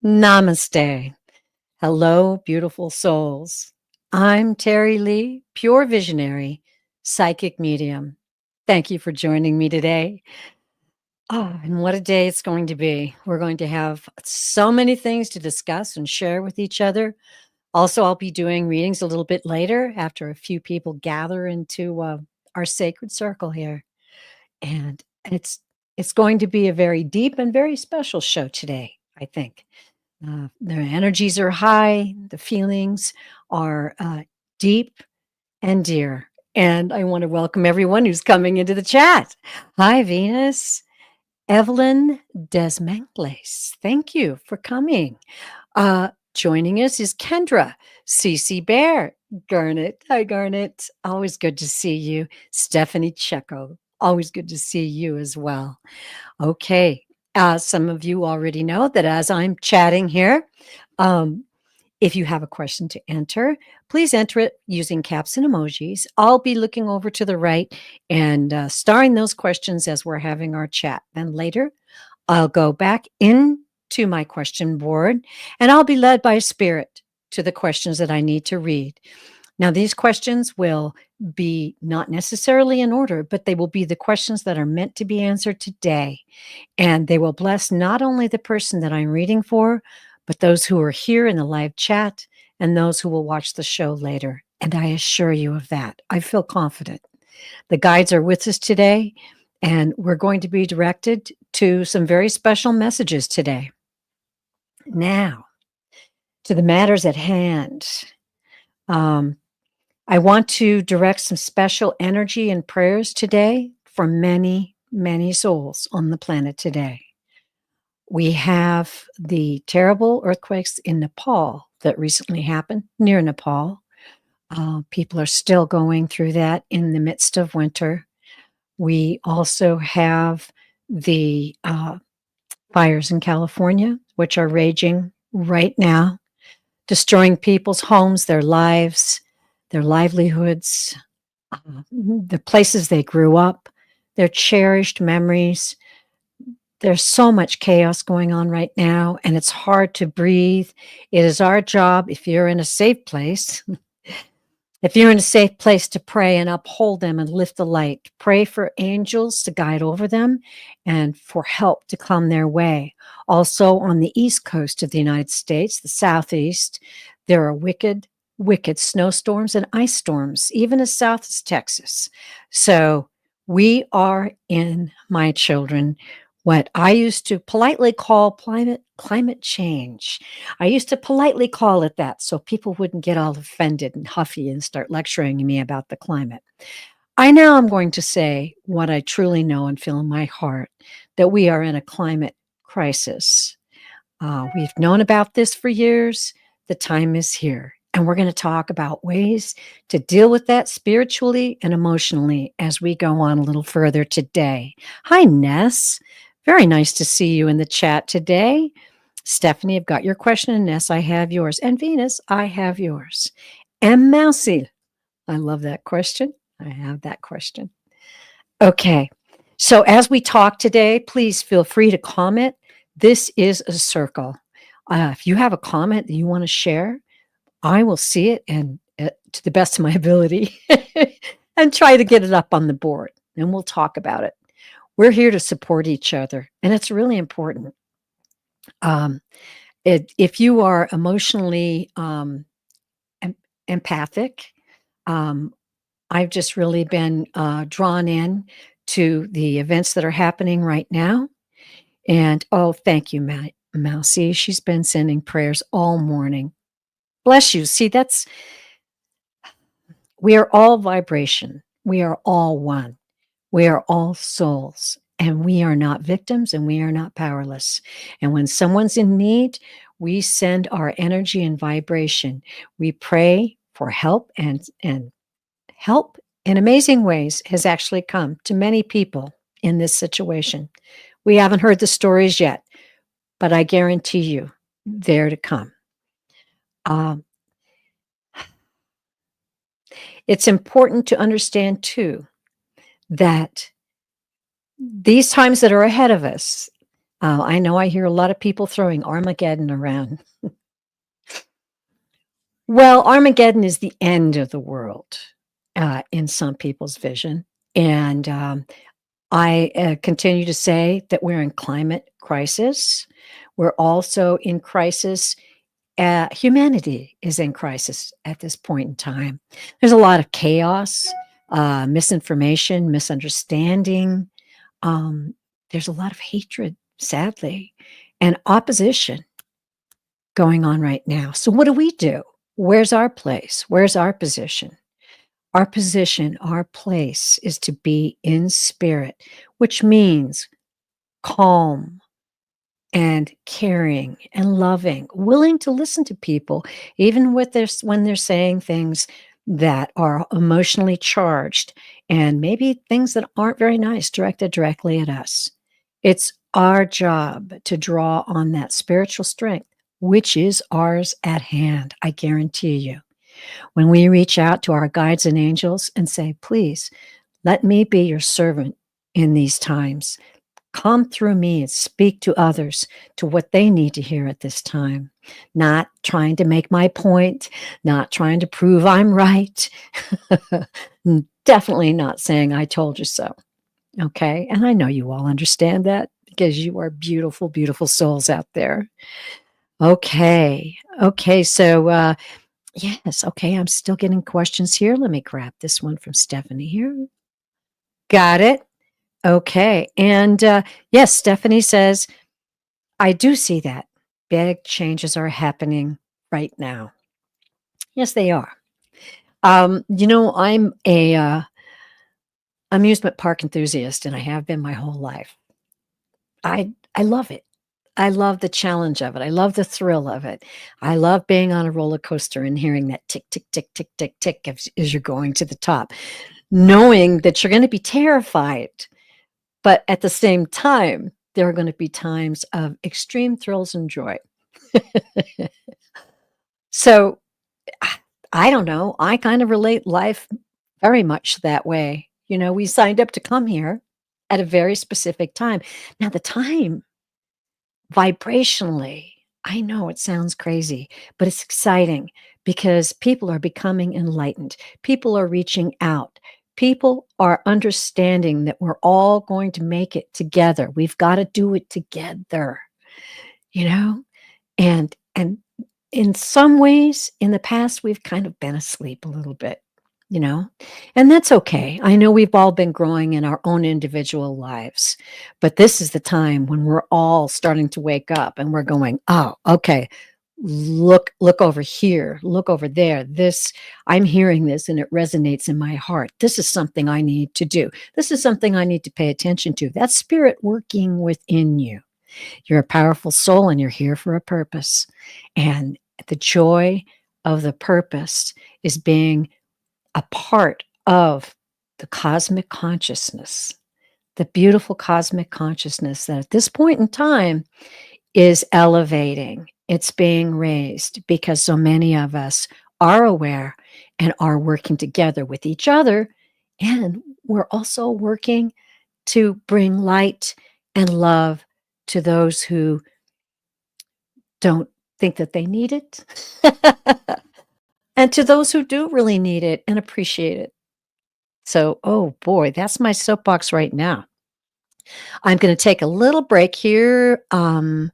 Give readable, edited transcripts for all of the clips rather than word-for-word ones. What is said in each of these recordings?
Namaste. Hello, beautiful souls. I'm Terry Lee, pure visionary, psychic medium. Thank you for joining me today. And what a day it's going to be. We're going to have so many things to discuss and share with each other. Also, I'll be doing readings a little bit later after a few people gather into our sacred circle here. And it's going to be a very deep and very special show today, I think. Their energies are high, the feelings are deep and dear. And I want to welcome everyone who's coming into the chat. Hi, Venus. Evelyn Desmangles, thank you for coming. Joining us is Kendra, Cece Bear, Garnet. Hi, Garnet. Always good to see you. Stephanie Checo, always good to see you as well. Okay. Some of you already know that as I'm chatting here, um, if you have a question to enter, please enter it using caps and emojis. I'll be looking over to the right and starring those questions as we're having our chat. Then later, I'll go back into my question board and I'll be led by spirit to the questions that I need to read. Now, these questions will be not necessarily in order, but they will be the questions that are meant to be answered today. And they will bless not only the person that I'm reading for, but those who are here in the live chat and those who will watch the show later. And I assure you of that. I feel confident. The guides are with us today, and we're going to be directed to some very special messages today. Now, to the matters at hand. I want to direct some special energy and prayers today for many, many souls on the planet today. We have the terrible earthquakes in Nepal that recently happened near Nepal. People are still going through that in the midst of winter. We also have the fires in California, which are raging right now, destroying people's homes, their lives, their livelihoods, the places they grew up, their cherished memories. There's so much chaos going on right now, and it's hard to breathe. It is our job, if you're in a safe place, if you're in a safe place, to pray and uphold them and lift the light. Pray for angels to guide over them and for help to come their way. Also, on the east coast of the United States, the southeast, there are wicked, wicked snowstorms and ice storms, even as south as Texas. So we are in, my children, what I used to politely call climate change. I used to politely call it that so people wouldn't get all offended and huffy and start lecturing me about the climate. I now am going to say what I truly know and feel in my heart, that we are in a climate crisis. We've known about this for years. The time is here. And we're going to talk about ways to deal with that spiritually and emotionally as we go on a little further today. Hi, Ness. Very nice to see you in the chat today. Stephanie, I've got your question, and Ness, I have yours. And Venus, I have yours. And Mousy, I love that question. I have that question. Okay. So as we talk today, please feel free to comment. This is a circle. If you have a comment that you want to share, I will see it and to the best of my ability and try to get it up on the board, and we'll talk about it. We're here to support each other, and it's really important. If you are emotionally empathic, I've just really been drawn in to the events that are happening right now. And oh, thank you, Mousy. She's been sending prayers all morning. Bless you. See, we are all vibration. We are all one. We are all souls, and we are not victims, and we are not powerless. And when someone's in need, we send our energy and vibration. We pray for help, and help in amazing ways has actually come to many people in this situation. We haven't heard the stories yet, but I guarantee you they're to come. It's important to understand, too, that these times that are ahead of us, I know I hear a lot of people throwing Armageddon around. Well, Armageddon is the end of the world in some people's vision. And I continue to say that we're in climate crisis. We're also in crisis. Humanity is in crisis at this point in time. There's a lot of chaos, misinformation, misunderstanding. Um, there's a lot of hatred, sadly, and opposition going on right now. So, what do we do? Where's our place? Where's our position? Our position, our place is to be in spirit, which means calm and caring and loving, willing to listen to people, even with this when they're saying things that are emotionally charged and maybe things that aren't very nice directed directly at us. It's our job to draw on that spiritual strength, which is ours at hand, I guarantee you. When we reach out to our guides and angels and say, please, let me be your servant in these times. Come through me and speak to others to what they need to hear at this time. Not trying to make my point, not trying to prove I'm right. Definitely not saying I told you so. Okay. And I know you all understand that because you are beautiful, beautiful souls out there. Okay. Okay. So, yes. Okay. I'm still getting questions here. Let me grab this one from Stephanie here. Got it. Okay. And yes, Stephanie says, I do see that. Big changes are happening right now. Yes, they are. I'm a amusement park enthusiast, and I have been my whole life. I love it. I love the challenge of it. I love the thrill of it. I love being on a roller coaster and hearing that tick, tick, tick, tick, tick, tick as you're going to the top, knowing that you're going to be terrified. But at the same time, there are going to be times of extreme thrills and joy. So I don't know. I kind of relate life very much that way. We signed up to come here at a very specific time. Now, the time vibrationally, I know it sounds crazy, but it's exciting because people are becoming enlightened. People are reaching out. People are understanding that we're all going to make it together. We've got to do it together, you know? And in some ways, in the past, we've kind of been asleep a little bit, you know, and that's okay. I know we've all been growing in our own individual lives, but this is the time when we're all starting to wake up and we're going, oh, okay, look over here, look over there. I'm hearing this and it resonates in my heart. This is something I need to do. This is something I need to pay attention to. That's spirit working within you. You're a powerful soul and you're here for a purpose. And the joy of the purpose is being a part of the cosmic consciousness, the beautiful cosmic consciousness that at this point in time is elevating. It's being raised because so many of us are aware and are working together with each other. And we're also working to bring light and love to those who don't think that they need it, and to those who do really need it and appreciate it. So, oh boy, that's my soapbox right now. I'm going to take a little break here and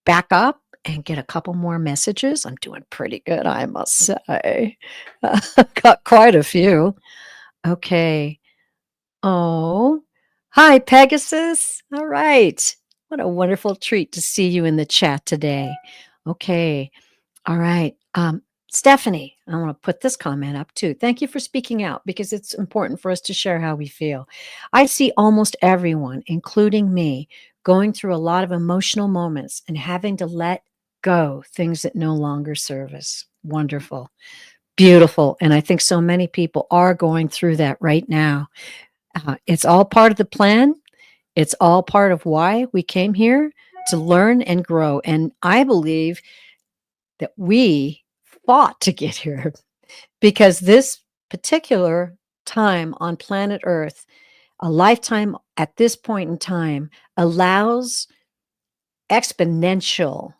back up and get a couple more messages. I'm doing pretty good, I must say. Got quite a few. Okay. Oh, hi, Pegasus. All right. What a wonderful treat to see you in the chat today. Okay. All right. Stephanie, I want to put this comment up too. Thank you for speaking out because it's important for us to share how we feel. I see almost everyone, including me, going through a lot of emotional moments and having to let go things that no longer serve us. Wonderful. Beautiful. And I think so many people are going through that right now. It's all part of the plan. It's all part of why we came here to learn and grow. And I believe that we fought to get here because this particular time on planet Earth, a lifetime at this point in time, allows exponential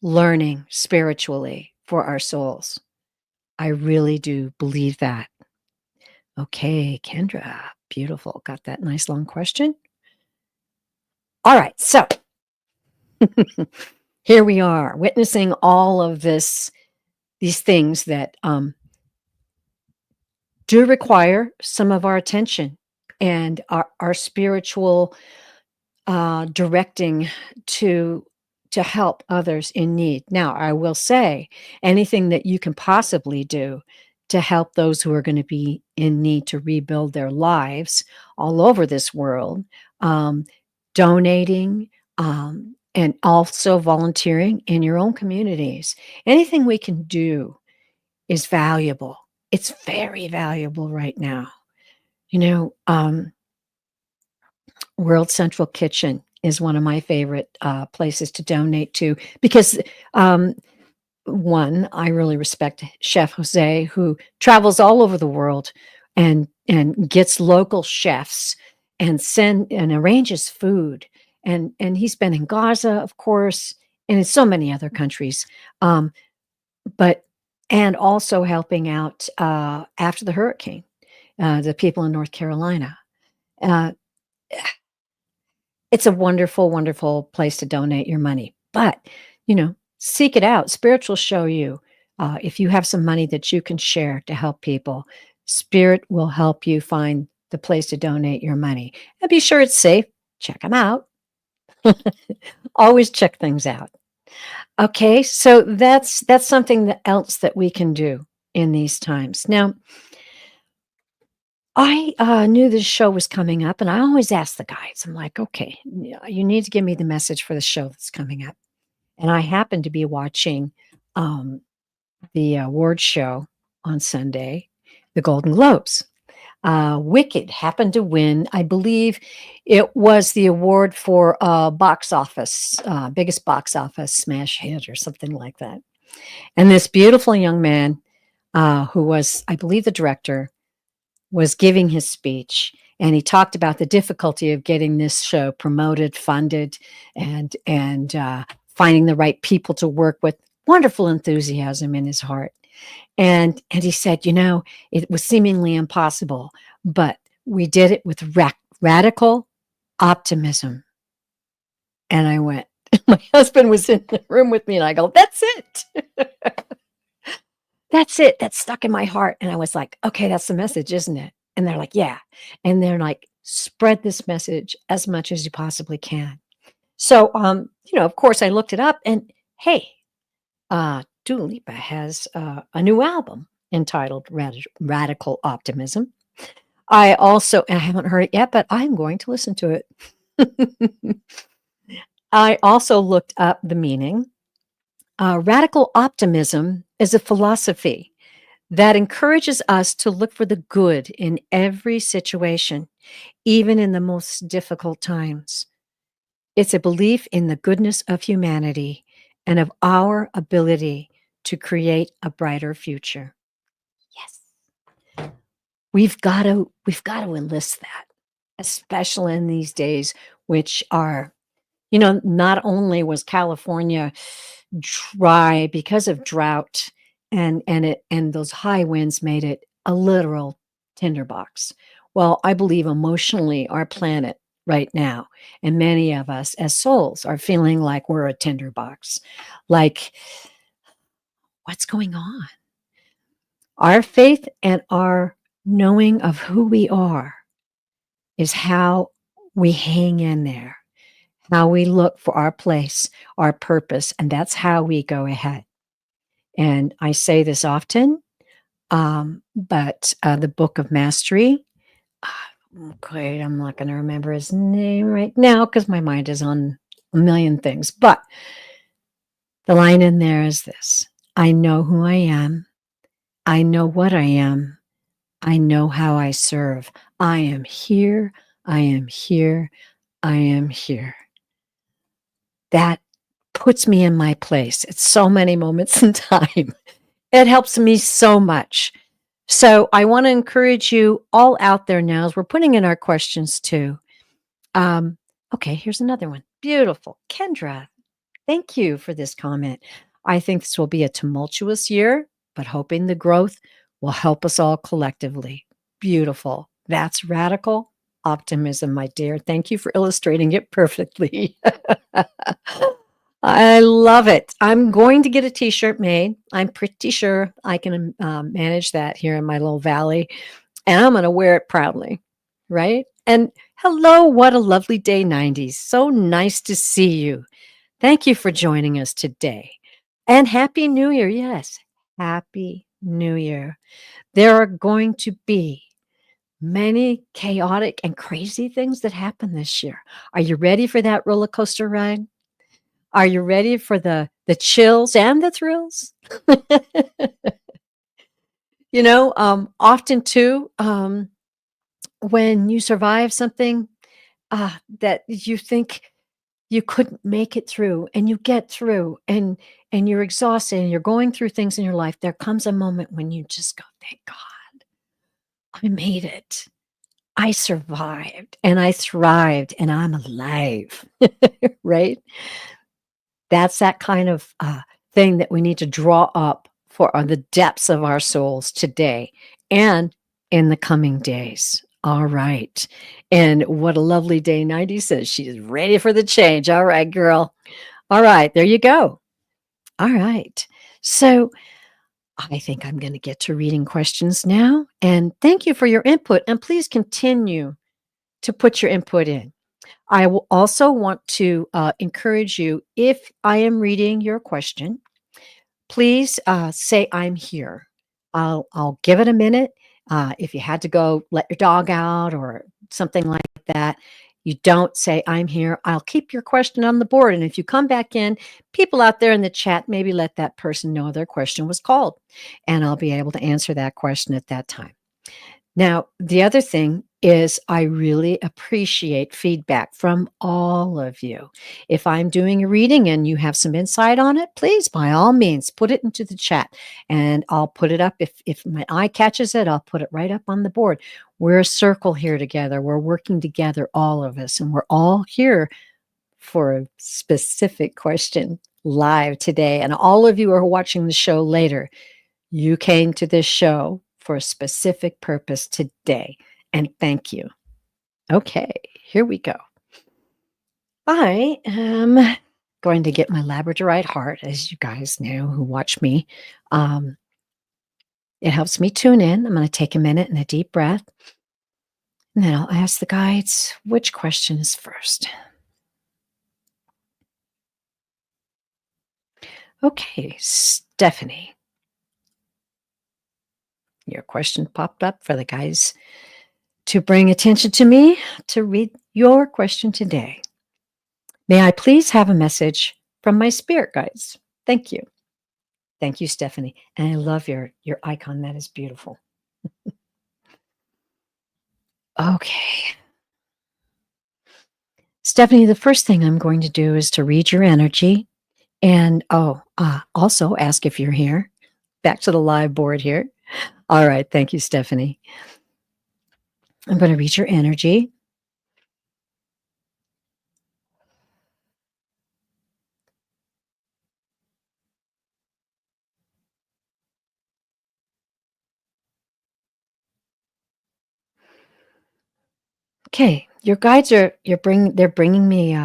learning spiritually for our souls. I really do believe that. Okay, Kendra, beautiful. Got that nice long question. All right, so here we are witnessing all of these things that do require some of our attention and our spiritual directing to help others in need. Now, I will say anything that you can possibly do to help those who are going to be in need to rebuild their lives all over this world, um, donating, and also volunteering in your own communities. Anything we can do is valuable. It's very valuable right now. You know, World Central Kitchen is one of my favorite places to donate to because, one, I really respect Chef Jose, who travels all over the world and gets local chefs and arranges food. And he's been in Gaza, of course, and in so many other countries. Um, but and also helping out after the hurricane, the people in North Carolina. Uh, It's a wonderful, wonderful place to donate your money, but, seek it out. Spirit will show you, if you have some money that you can share to help people, Spirit will help you find the place to donate your money, and be sure it's safe. Check them out. Always check things out. Okay, so that's something else that we can do in these times. Now, I knew this show was coming up, and I always ask the guys, I'm like, okay, you need to give me the message for the show that's coming up. And I happened to be watching um, the award show on Sunday, the Golden Globes. Wicked happened to win. I believe it was the award for box office, biggest box office smash hit or something like that. And this beautiful young man, who was, I believe, the director, was giving his speech, and he talked about the difficulty of getting this show promoted, funded, and finding the right people to work with. Wonderful enthusiasm in his heart, and he said, it was seemingly impossible, but we did it with radical optimism. And I went. My husband was in the room with me, and I go, "That's it." That's it. That's stuck in my heart. And I was like, okay, that's the message, isn't it? And they're like, yeah. And they're like, spread this message as much as you possibly can. So, of course, I looked it up, and hey, Dua Lipa has a new album entitled Radical Optimism. I haven't heard it yet, but I'm going to listen to it. I also looked up the meaning. Radical optimism is a philosophy that encourages us to look for the good in every situation, even in the most difficult times. It's a belief in the goodness of humanity and of our ability to create a brighter future. Yes. We've got to enlist that, especially in these days, which are, not only was California dry because of drought, and those high winds made it a literal tinderbox. Well, I believe emotionally our planet right now, and many of us as souls, are feeling like we're a tinderbox. Like, what's going on? Our faith and our knowing of who we are is how we hang in there, how we look for our place, our purpose, and that's how we go ahead. And I say this often, but the Book of Mastery, great, I'm not going to remember his name right now because my mind is on a million things. But the line in there is this: I know who I am. I know what I am. I know how I serve. I am here. I am here. I am here. That puts me in my place at so many moments in time. It helps me so much. So I want to encourage you all out there now, as we're putting in our questions too. Okay, here's another one. Beautiful. Kendra, thank you for this comment. I think this will be a tumultuous year, but hoping the growth will help us all collectively. Beautiful. That's radical optimism, my dear. Thank you for illustrating it perfectly. I love it. I'm going to get a t shirt made. I'm pretty sure I can manage that here in my little valley, and I'm going to wear it proudly. Right? And hello, what a lovely day, 90s. So nice to see you. Thank you for joining us today. And Happy New Year. Yes, Happy New Year. There are going to be many chaotic and crazy things that happen this year. Are you ready for that roller coaster ride? Are you ready for the chills and the thrills? Often too, when you survive something that you think you couldn't make it through and you get through and you're exhausted and you're going through things in your life, there comes a moment when you just go, thank God, I made it. I survived and I thrived and I'm alive. Right? That's that kind of thing that we need to draw up for the depths of our souls today and in the coming days. All right. And what a lovely day 90 says. She's ready for the change. All right, girl. All right. There you go. All right. So I think I'm going to get to reading questions now. And thank you for your input. And please continue to put your input in. I will also want to encourage you, if I am reading your question, please say I'm here. I'll give it a minute. If you had to go let your dog out or something like that, you don't say I'm here. I'll keep your question on the board. And if you come back in, people out there in the chat, maybe let that person know their question was called. And I'll be able to answer that question at that time. Now, the other thing is I really appreciate feedback from all of you. If I'm doing a reading and you have some insight on it, please, by all means, put it into the chat and I'll put it up. If my eye catches it, I'll put it right up on the board. We're a circle here together. We're working together, all of us, and we're all here for a specific question live today. And all of you who are watching the show later, you came to this show for a specific purpose today, and thank you. Okay, here we go. I am going to get my Labradorite heart, as you guys know who watch me. It helps me tune in. I'm going to take a minute and a deep breath, and then I'll ask the guides which question is first. Okay, Stephanie. Your question popped up for the guys to bring attention to me to read your question today. May I please have a message from my spirit guides? Thank you. Thank you, Stephanie. And I love your icon. That is beautiful. Okay. Stephanie, the first thing I'm going to do is to read your energy and also ask if you're here. Back to the live board here. All right. Thank you, Stephanie. I'm going to read your energy. Okay, your guides they're bringing me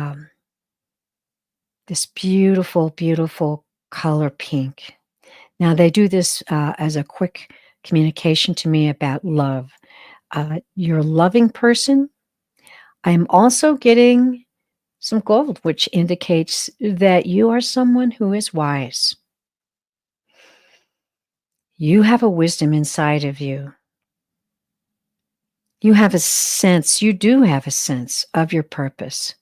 this beautiful, beautiful color pink. Now they do this as a quick communication to me about love. You're a loving person. I'm also getting some gold, which indicates that you are someone who is wise. You have a wisdom inside of you. You have a sense, you do have a sense of your purpose.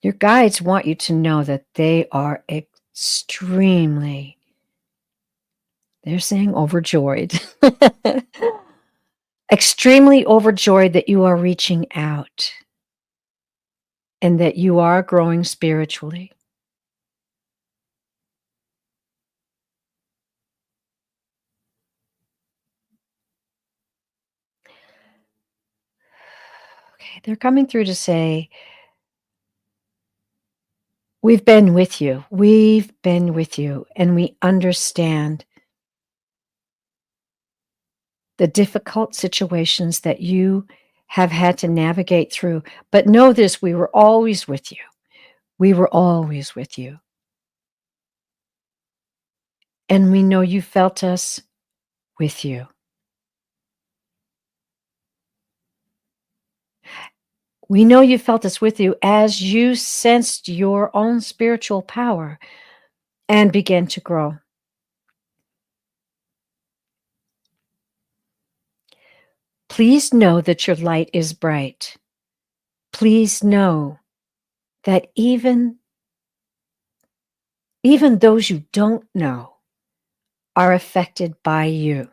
Your guides want you to know that they are extremely, they're saying overjoyed, extremely overjoyed that you are reaching out and that you are growing spiritually. They're coming through to say, we've been with you. We've been with you, and we understand the difficult situations that you have had to navigate through. But know this, we were always with you. We were always with you. And we know you felt us with you. We know you felt us with you as you sensed your own spiritual power and began to grow. Please know that your light is bright. Please know that even those you don't know are affected by you.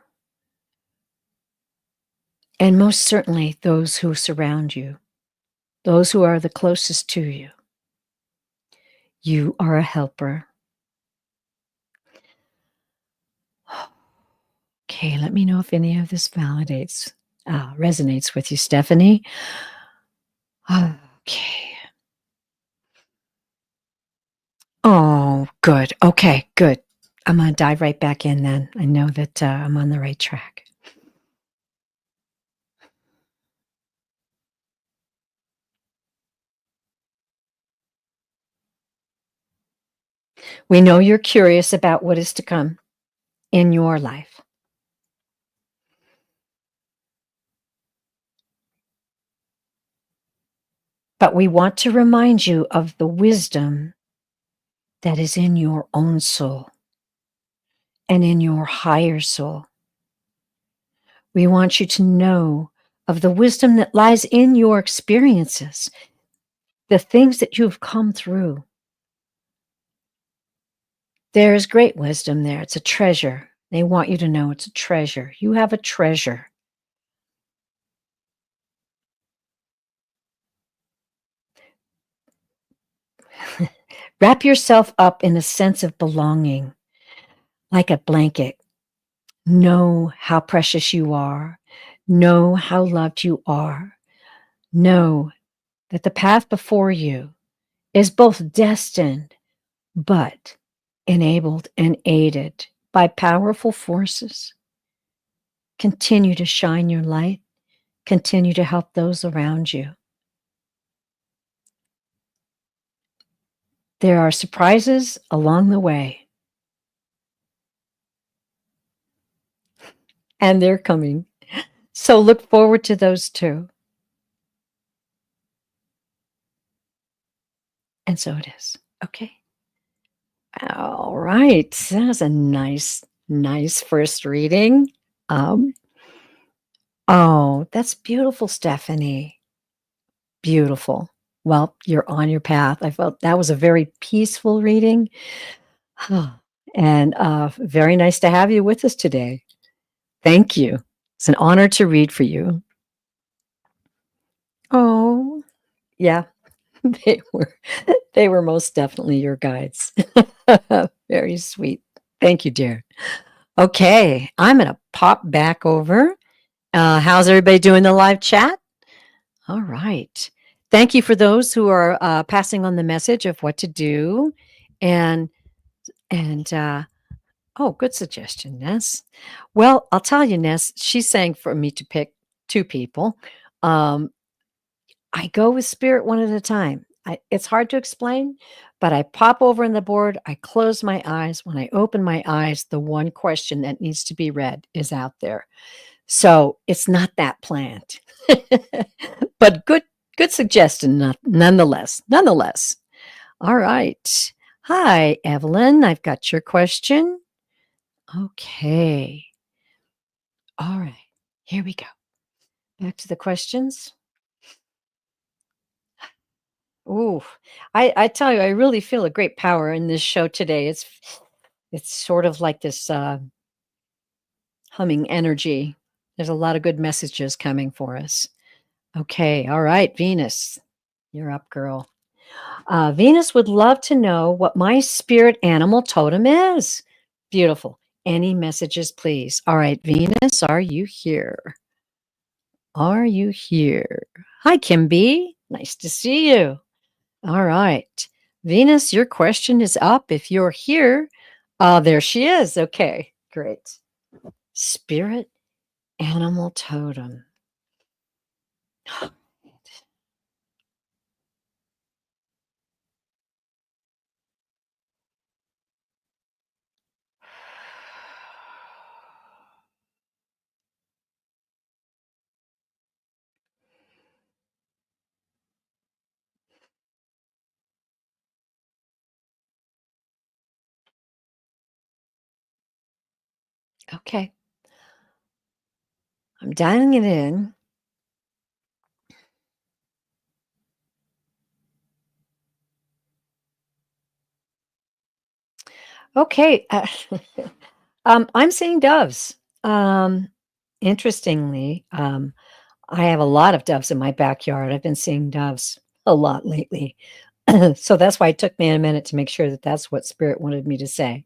And most certainly those who surround you, those who are the closest to you. You are a helper. Okay, let me know if any of this resonates with you, Stephanie. Okay. Oh, good. Okay, good. I'm going to dive right back in then. I know that I'm on the right track. We know you're curious about what is to come in your life. But we want to remind you of the wisdom that is in your own soul and in your higher soul. We want you to know of the wisdom that lies in your experiences, the things that you've come through. There is great wisdom there. It's a treasure. They want you to know it's a treasure. You have a treasure. Wrap yourself up in a sense of belonging, like a blanket. Know how precious you are. Know how loved you are. Know that the path before you is both destined, but enabled and aided by powerful forces. Continue to shine your light. Continue to help those around you. There are surprises along the way, and they're coming. So look forward to those too. And so it is. Okay. All right. That was a nice first reading. Oh, that's beautiful, Stephanie. Beautiful. Well, you're on your path. I felt that was a very peaceful reading. And very nice to have you with us today. Thank you. It's an honor to read for you. Oh, yeah, they were most definitely your guides. Very sweet. Thank you, dear. Okay, I'm going to pop back over. How's everybody doing in the live chat? All right. Thank you for those who are passing on the message of what to do. And oh, good suggestion, Ness. Well, I'll tell you, Ness, she's saying for me to pick two people. I go with spirit one at a time. It's hard to explain, but I pop over on the board. I close my eyes. When I open my eyes, the one question that needs to be read is out there. So it's not that planned, but good suggestion nonetheless. All right. Hi, Evelyn. I've got your question. Okay. All right. Here we go. Back to the questions. Ooh, I tell you, I really feel a great power in this show today. It's sort of like this humming energy. There's a lot of good messages coming for us. Okay, all right, Venus, you're up, girl. Venus would love to know what my spirit animal totem is. Beautiful. Any messages, please? All right, Venus, are you here? Are you here? Hi, Kimby. Nice to see you. All right. Venus, your question is up. If you're here, there she is. Okay, great. Spirit animal totem. Okay, I'm dialing it in. Okay, I'm seeing doves. Um, interestingly, I have a lot of doves in my backyard. I've been seeing doves a lot lately. So that's why it took me a minute to make sure that that's what spirit wanted me to say.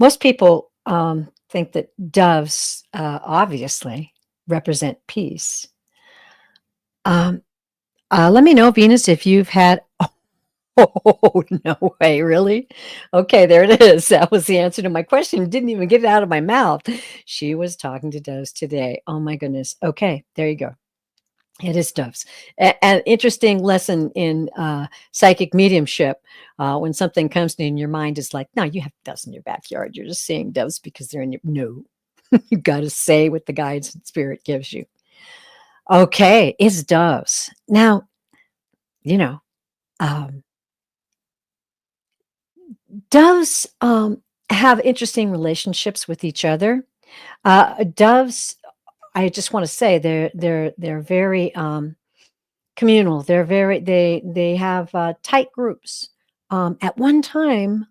Most people think that doves obviously represent peace. Um, let me know, Venus, if you've had. Oh, no way, really? Okay, there it is. That was the answer to my question. Didn't even get it out of my mouth. She was talking to doves today. Oh, my goodness. Okay, there you go. It is doves. An interesting lesson in psychic mediumship. When something comes to you and your mind is like, no, you have doves in your backyard. You're just seeing doves because they're in your. No, you got to say what the guides and spirit gives you. Okay, it's doves. Now, you know, um, doves have interesting relationships with each other. Doves, I just want to say, they're very communal. They have tight groups. At one time,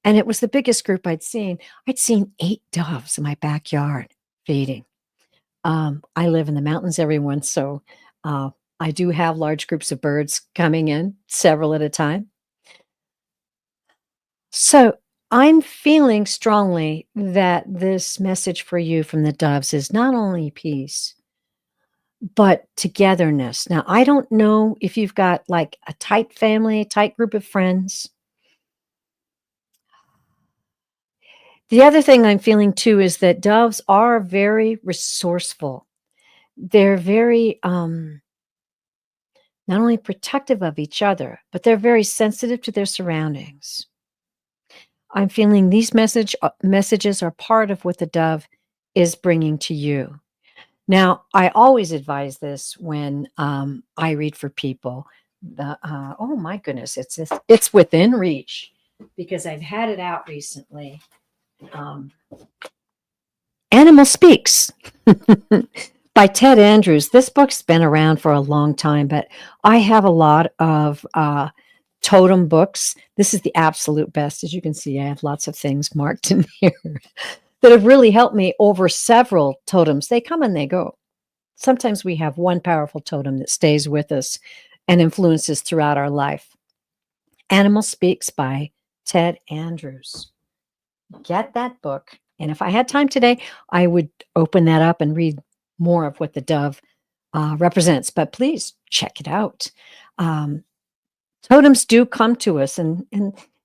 and it was the biggest group I'd seen. I'd seen 8 doves in my backyard feeding. I live in the mountains, everyone, so uh, I do have large groups of birds coming in, several at a time. So I'm feeling strongly that this message for you from the doves is not only peace, but togetherness. Now, I don't know if you've got like a tight family, tight group of friends. The other thing I'm feeling too is that doves are very resourceful. They're very not only protective of each other, but they're very sensitive to their surroundings. I'm feeling these messages are part of what the dove is bringing to you. Now, I always advise this when I read for people. Oh my goodness, it's within reach because I've had it out recently. Um, Animal Speaks by Ted Andrews. This book's been around for a long time, but I have a lot of totem books. This is the absolute best. As you can see, I have lots of things marked in here that have really helped me over several totems. They come and they go. Sometimes we have one powerful totem that stays with us and influences throughout our life. Animal Speaks by Ted Andrews. Get that book. And if I had time today, I would open that up and read more of what the dove represents. But please check it out. Totems do come to us, and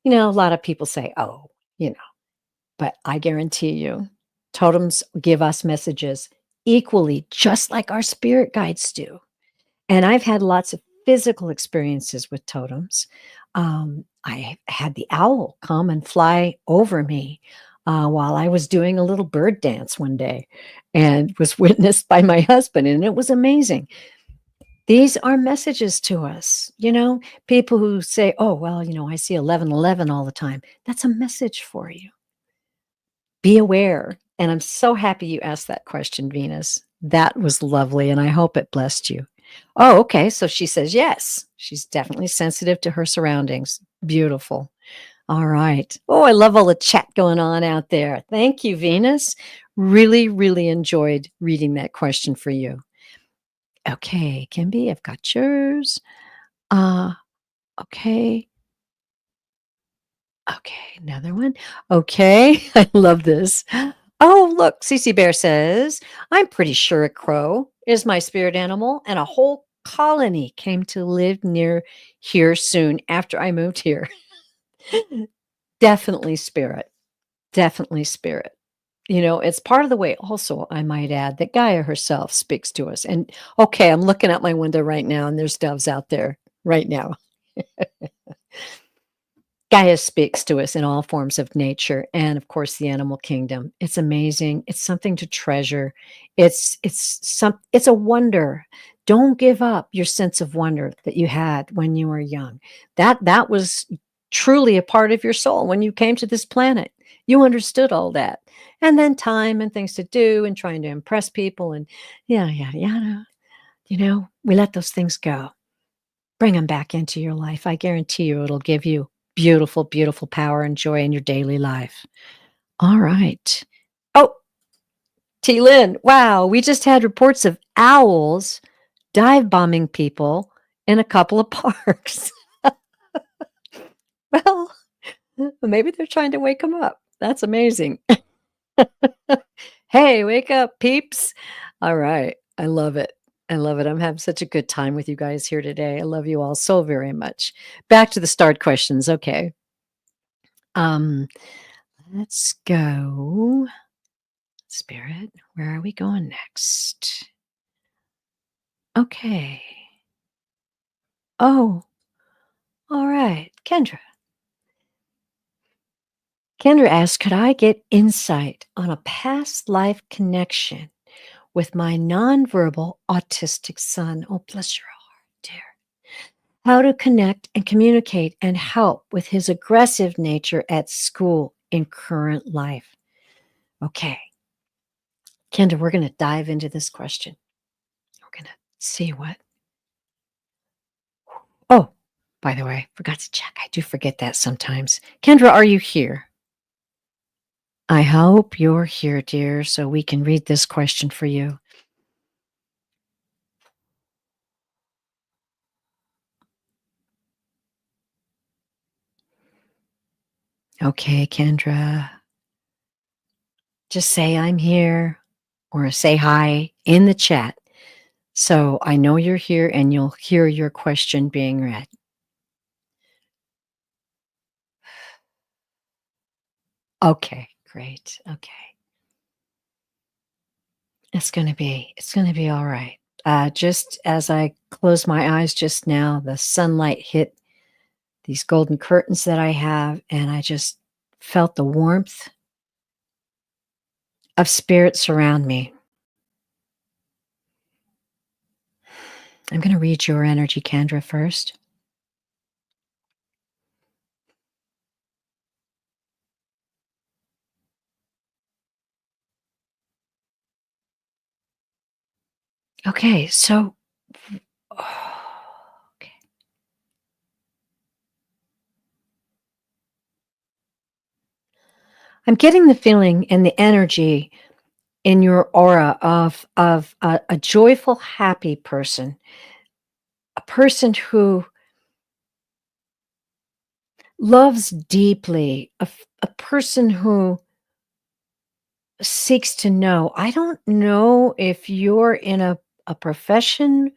a lot of people say, "Oh, you know," but I guarantee you, totems give us messages equally, just like our spirit guides do. And I've had lots of physical experiences with totems. I had the owl come and fly over me while I was doing a little bird dance one day and was witnessed by my husband, and it was amazing. These are messages to us, people who say, oh, well, I see 1111 all the time. That's a message for you. Be aware. And I'm so happy you asked that question, Venus. That was lovely, and I hope it blessed you. Oh, okay. So she says yes. She's definitely sensitive to her surroundings. Beautiful. All right. Oh, I love all the chat going on out there. Thank you, Venus. Really, really enjoyed reading that question for you. Okay, Kimby, I've got yours. Okay. Okay, another one. Okay, I love this. Oh, look, Cece Bear says, I'm pretty sure a crow is my spirit animal, and a whole colony came to live near here soon after I moved here. Definitely spirit. Definitely spirit. You know, it's part of the way, also, I might add, that Gaia herself speaks to us. And okay, I'm looking out my window right now, and there's doves out there right now. Gaia speaks to us in all forms of nature and, of course, the animal kingdom. It's amazing. It's something to treasure. It's a wonder. Don't give up your sense of wonder that you had when you were young. That was truly a part of your soul when you came to this planet. You understood all that. And then time and things to do and trying to impress people and yeah, yeah, yeah. We let those things go. Bring them back into your life. I guarantee you it'll give you beautiful, beautiful power and joy in your daily life. All right. Oh, T. Lynn, wow, we just had reports of owls dive bombing people in a couple of parks. Well, maybe they're trying to wake them up. That's amazing. Hey, wake up, peeps. All right. I love it. I love it. I'm having such a good time with you guys here today. I love you all so very much. Back to the start questions. Okay. Um, let's go. Spirit, where are we going next? Okay. Oh, all right. Kendra. Kendra asks, could I get insight on a past life connection with my nonverbal autistic son? Oh, bless your heart, dear. How to connect and communicate and help with his aggressive nature at school in current life. Okay. Kendra, we're going to dive into this question. We're going to see what. Oh, by the way, forgot to check. I do forget that sometimes. Kendra, are you here? I hope you're here, dear, so we can read this question for you. Okay, Kendra. Just say I'm here or say hi in the chat so I know you're here and you'll hear your question being read. Okay, great. Okay. It's gonna be all right. Just as I closed my eyes just now, the sunlight hit these golden curtains that I have, and I just felt the warmth of spirit surround me. I'm going to read your energy, Kendra, first. Okay, so okay. I'm getting the feeling and the energy in your aura of a joyful, happy person, a person who loves deeply, a person who seeks to know. I don't know if you're in a profession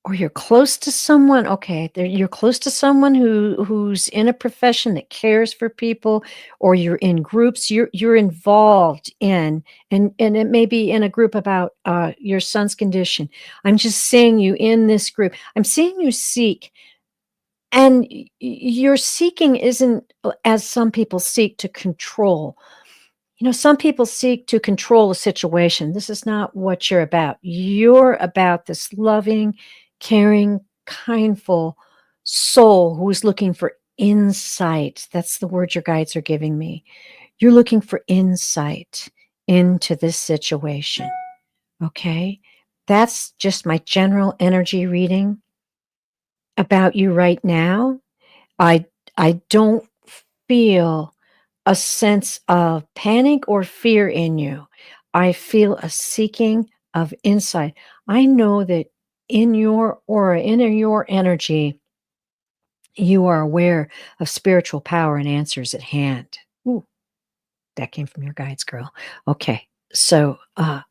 or you're close to someone. Okay, you're close to someone who's in a profession that cares for people, or you're in groups. You're involved in, and it may be in a group about your son's condition. I'm just seeing you in this group. I'm seeing you seek, and your seeking isn't as some people seek to control. Some people seek to control a situation. This is not what you're about. You're about this loving, caring, kindful soul who is looking for insight. That's the word your guides are giving me. You're looking for insight into this situation. Okay? That's just my general energy reading about you right now. I I don't feel a sense of panic or fear in you. I feel a seeking of insight. I know that in your aura, in your energy, You are aware of spiritual power and answers at hand. Ooh, that came from your guides, girl. Okay, so now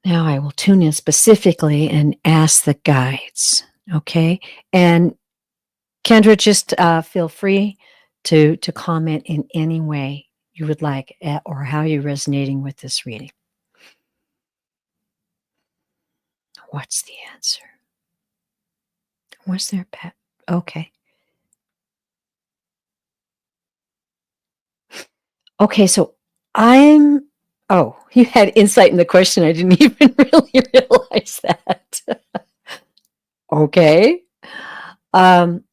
I will tune in specifically and ask the guides. Okay, and Kendra, just feel free to comment in any way you would like, or how you're resonating with this reading. What's the answer? Was there pet? Okay. Okay, so I'm oh, you had insight in the question. I didn't even really realize that. Okay. Um,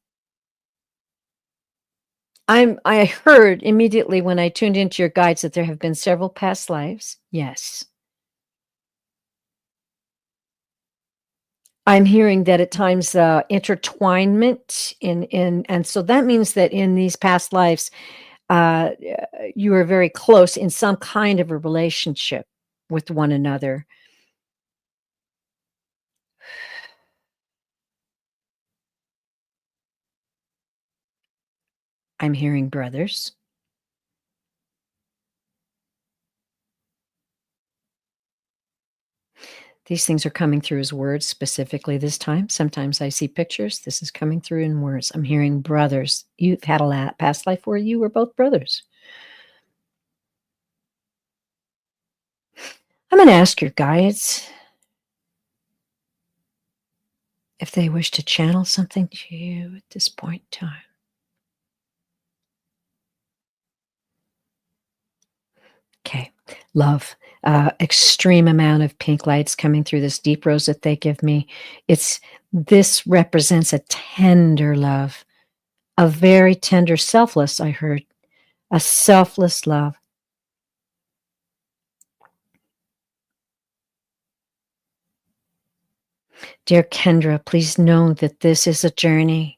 I heard immediately when I tuned into your guides that there have been several past lives. Yes. I'm hearing that at times intertwinement in and so that means that in these past lives, uh, you were very close in some kind of a relationship with one another. I'm hearing brothers. These things are coming through as words specifically this time. Sometimes I see pictures. This is coming through in words. I'm hearing brothers. You've had a past life where you were both brothers. I'm going to ask your guides if they wish to channel something to you at this point in time. Okay. Love. Extreme amount of pink lights coming through this deep rose that they give me. This represents a tender love, a very tender, selfless, I heard, a selfless love. Dear Kendra, please know that this is a journey.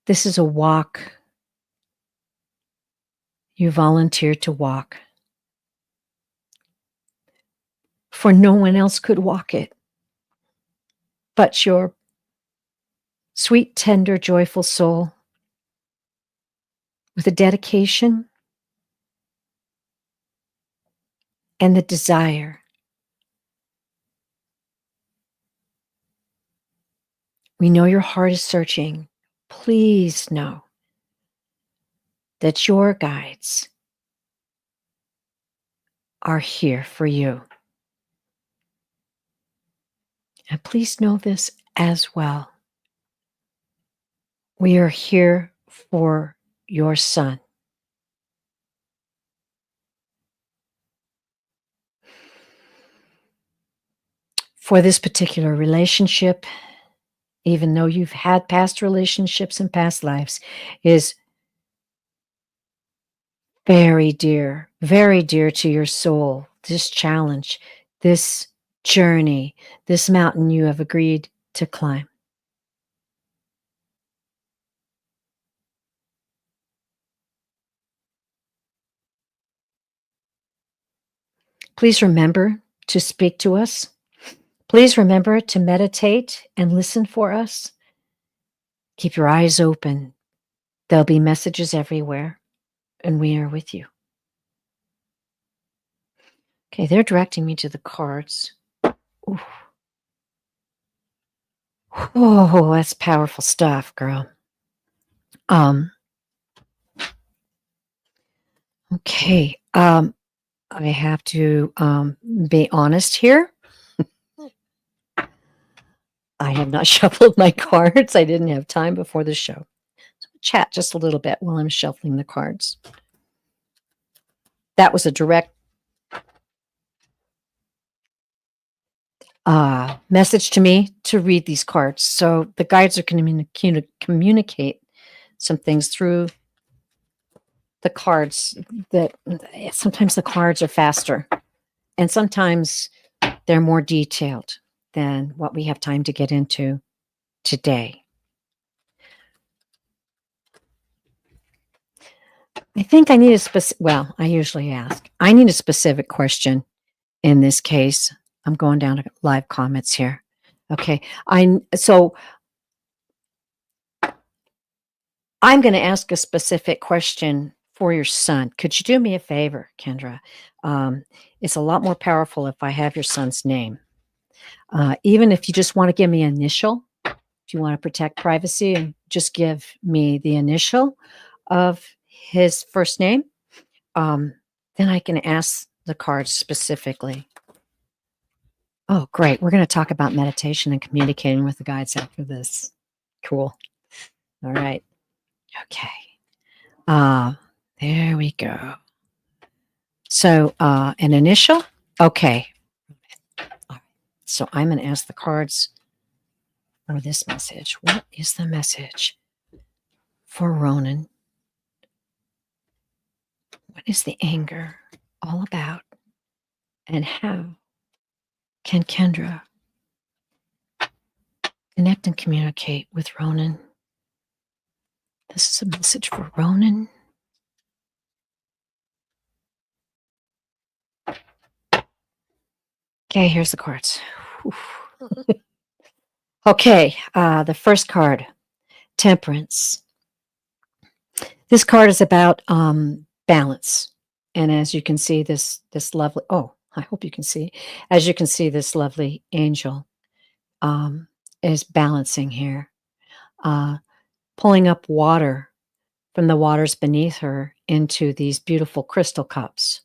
This is a walk. You volunteered to walk, for no one else could walk it but your sweet, tender, joyful soul with a dedication and the desire. We know your heart is searching. Please know that your guides are here for you. And please know this as well. We are here for your son. For this particular relationship, even though you've had past relationships and past lives, is very dear to your soul. This challenge, this journey, this mountain you have agreed to climb. Please remember to speak to us. Please remember to meditate and listen for us. Keep your eyes open. There'll be messages everywhere, and we are with you. Okay, they're directing me to the cards. Ooh. Oh, that's powerful stuff, girl. Okay. I have to be honest here. I have not shuffled my cards. I didn't have time before the show. So chat just a little bit while I'm shuffling the cards. That was a direct message to me to read these cards. So the guides are going to communicate some things through the cards. That sometimes the cards are faster, and sometimes they're more detailed than what we have time to get into today. I think I need a specific, well, I usually ask. I need a specific question in this case. I'm going down to live comments here. Okay. So I'm going to ask a specific question for your son. Could you do me a favor, Kendra? Um, it's a lot more powerful if I have your son's name. Even if you just want to give me an initial, if you want to protect privacy and just give me the initial of his first name, um, then I can ask the cards specifically. Oh, great. We're going to talk about meditation and communicating with the guides after this. Cool. All right. Okay. Uh, there we go. So, an initial? Okay. All right. So I'm going to ask the cards for this message. What is the message for Ronan? What is the anger all about? And how can Kendra connect and communicate with Ronan? This is a message for Ronan. Okay, here's the cards. Okay, the first card, Temperance. This card is about balance. And as you can see, this lovely, oh, I hope you can see, as you can see, this lovely angel is balancing here, pulling up water from the waters beneath her into these beautiful crystal cups.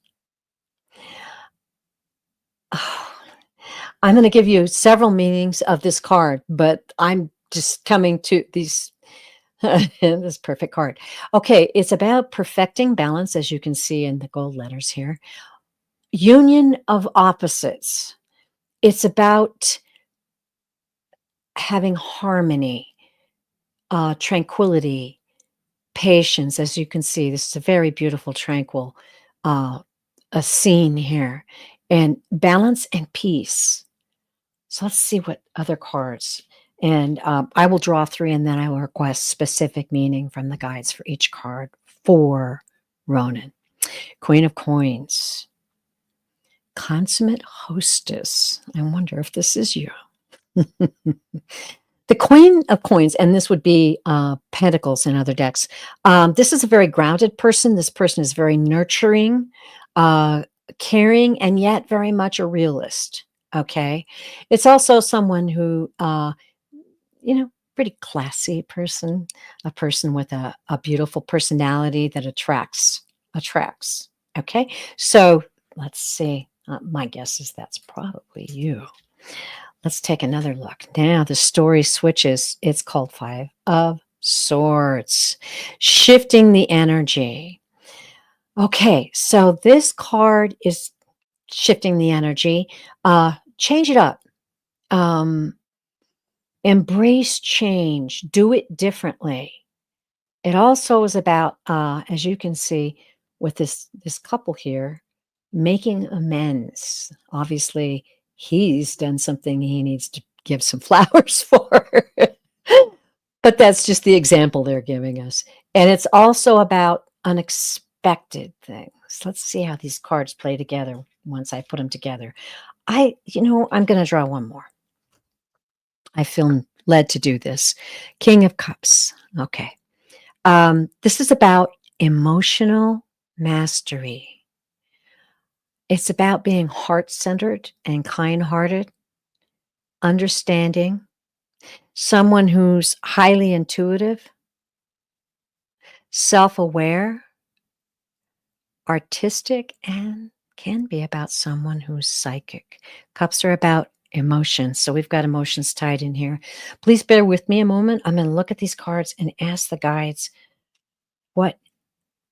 I'm going to give you several meanings of this card, but I'm just coming to these. This perfect card. Okay, it's about perfecting balance, as you can see in the gold letters here. Union of opposites. It's about having harmony, tranquility, patience. As you can see, this is a very beautiful, tranquil a scene here, and balance and peace. So let's see what other cards. And I will draw three, and then I will request specific meaning from the guides for each card for Ronan. Queen of Coins. Consummate hostess. I wonder if this is you. The Queen of Coins, and this would be Pentacles in other decks. This is a very grounded person. This person is very nurturing, caring, and yet very much a realist. Okay. It's also someone who, pretty classy person, a person with a beautiful personality that attracts. Okay. So let's see. My guess is that's probably you. Let's take another look. Now the story switches. It's called Five of Swords, shifting the energy. Okay, so this card is shifting the energy. Change it up. Embrace change. Do it differently. It also is about, as you can see, with this couple here, making amends. Obviously, he's done something he needs to give some flowers for. But that's just the example they're giving us. And it's also about unexpected things. Let's see how these cards play together once I put them together. I'm going to draw one more. I feel led to do this. King of Cups. Okay. This is about emotional mastery. It's about being heart-centered and kind-hearted, understanding, someone who's highly intuitive, self-aware, artistic, and can be about someone who's psychic. Cups are about emotions, so we've got emotions tied in here. Please bear with me a moment. I'm going to look at these cards and ask the guides, what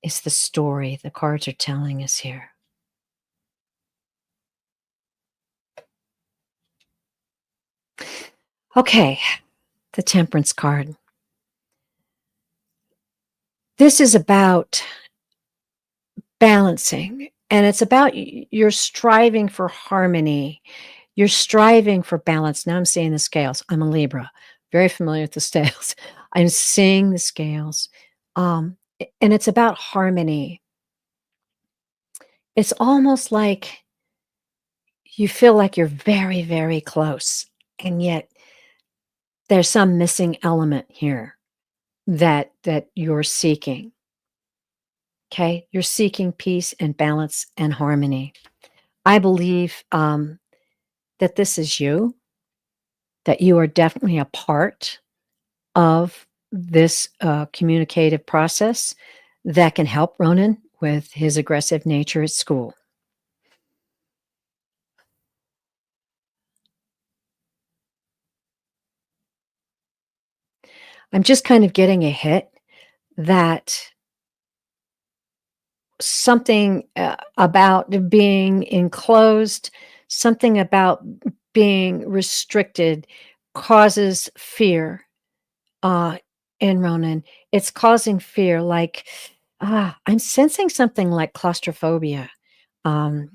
is the story the cards are telling us here? Okay, the Temperance card. This is about balancing, and it's about you're striving for harmony. You're striving for balance. Now I'm seeing the scales. I'm a Libra, very familiar with the scales. I'm seeing the scales. And it's about harmony. It's almost like you feel like you're very, very close, and yet There's some missing element here that you're seeking, okay? You're seeking peace and balance and harmony. I believe, that this is you, that you are definitely a part of this, communicative process that can help Ronan with his aggressive nature at school. I'm just kind of getting a hit that something, about being enclosed, something about being restricted causes fear, uh, in Ronan. It's causing fear, like, I'm sensing something like claustrophobia, um,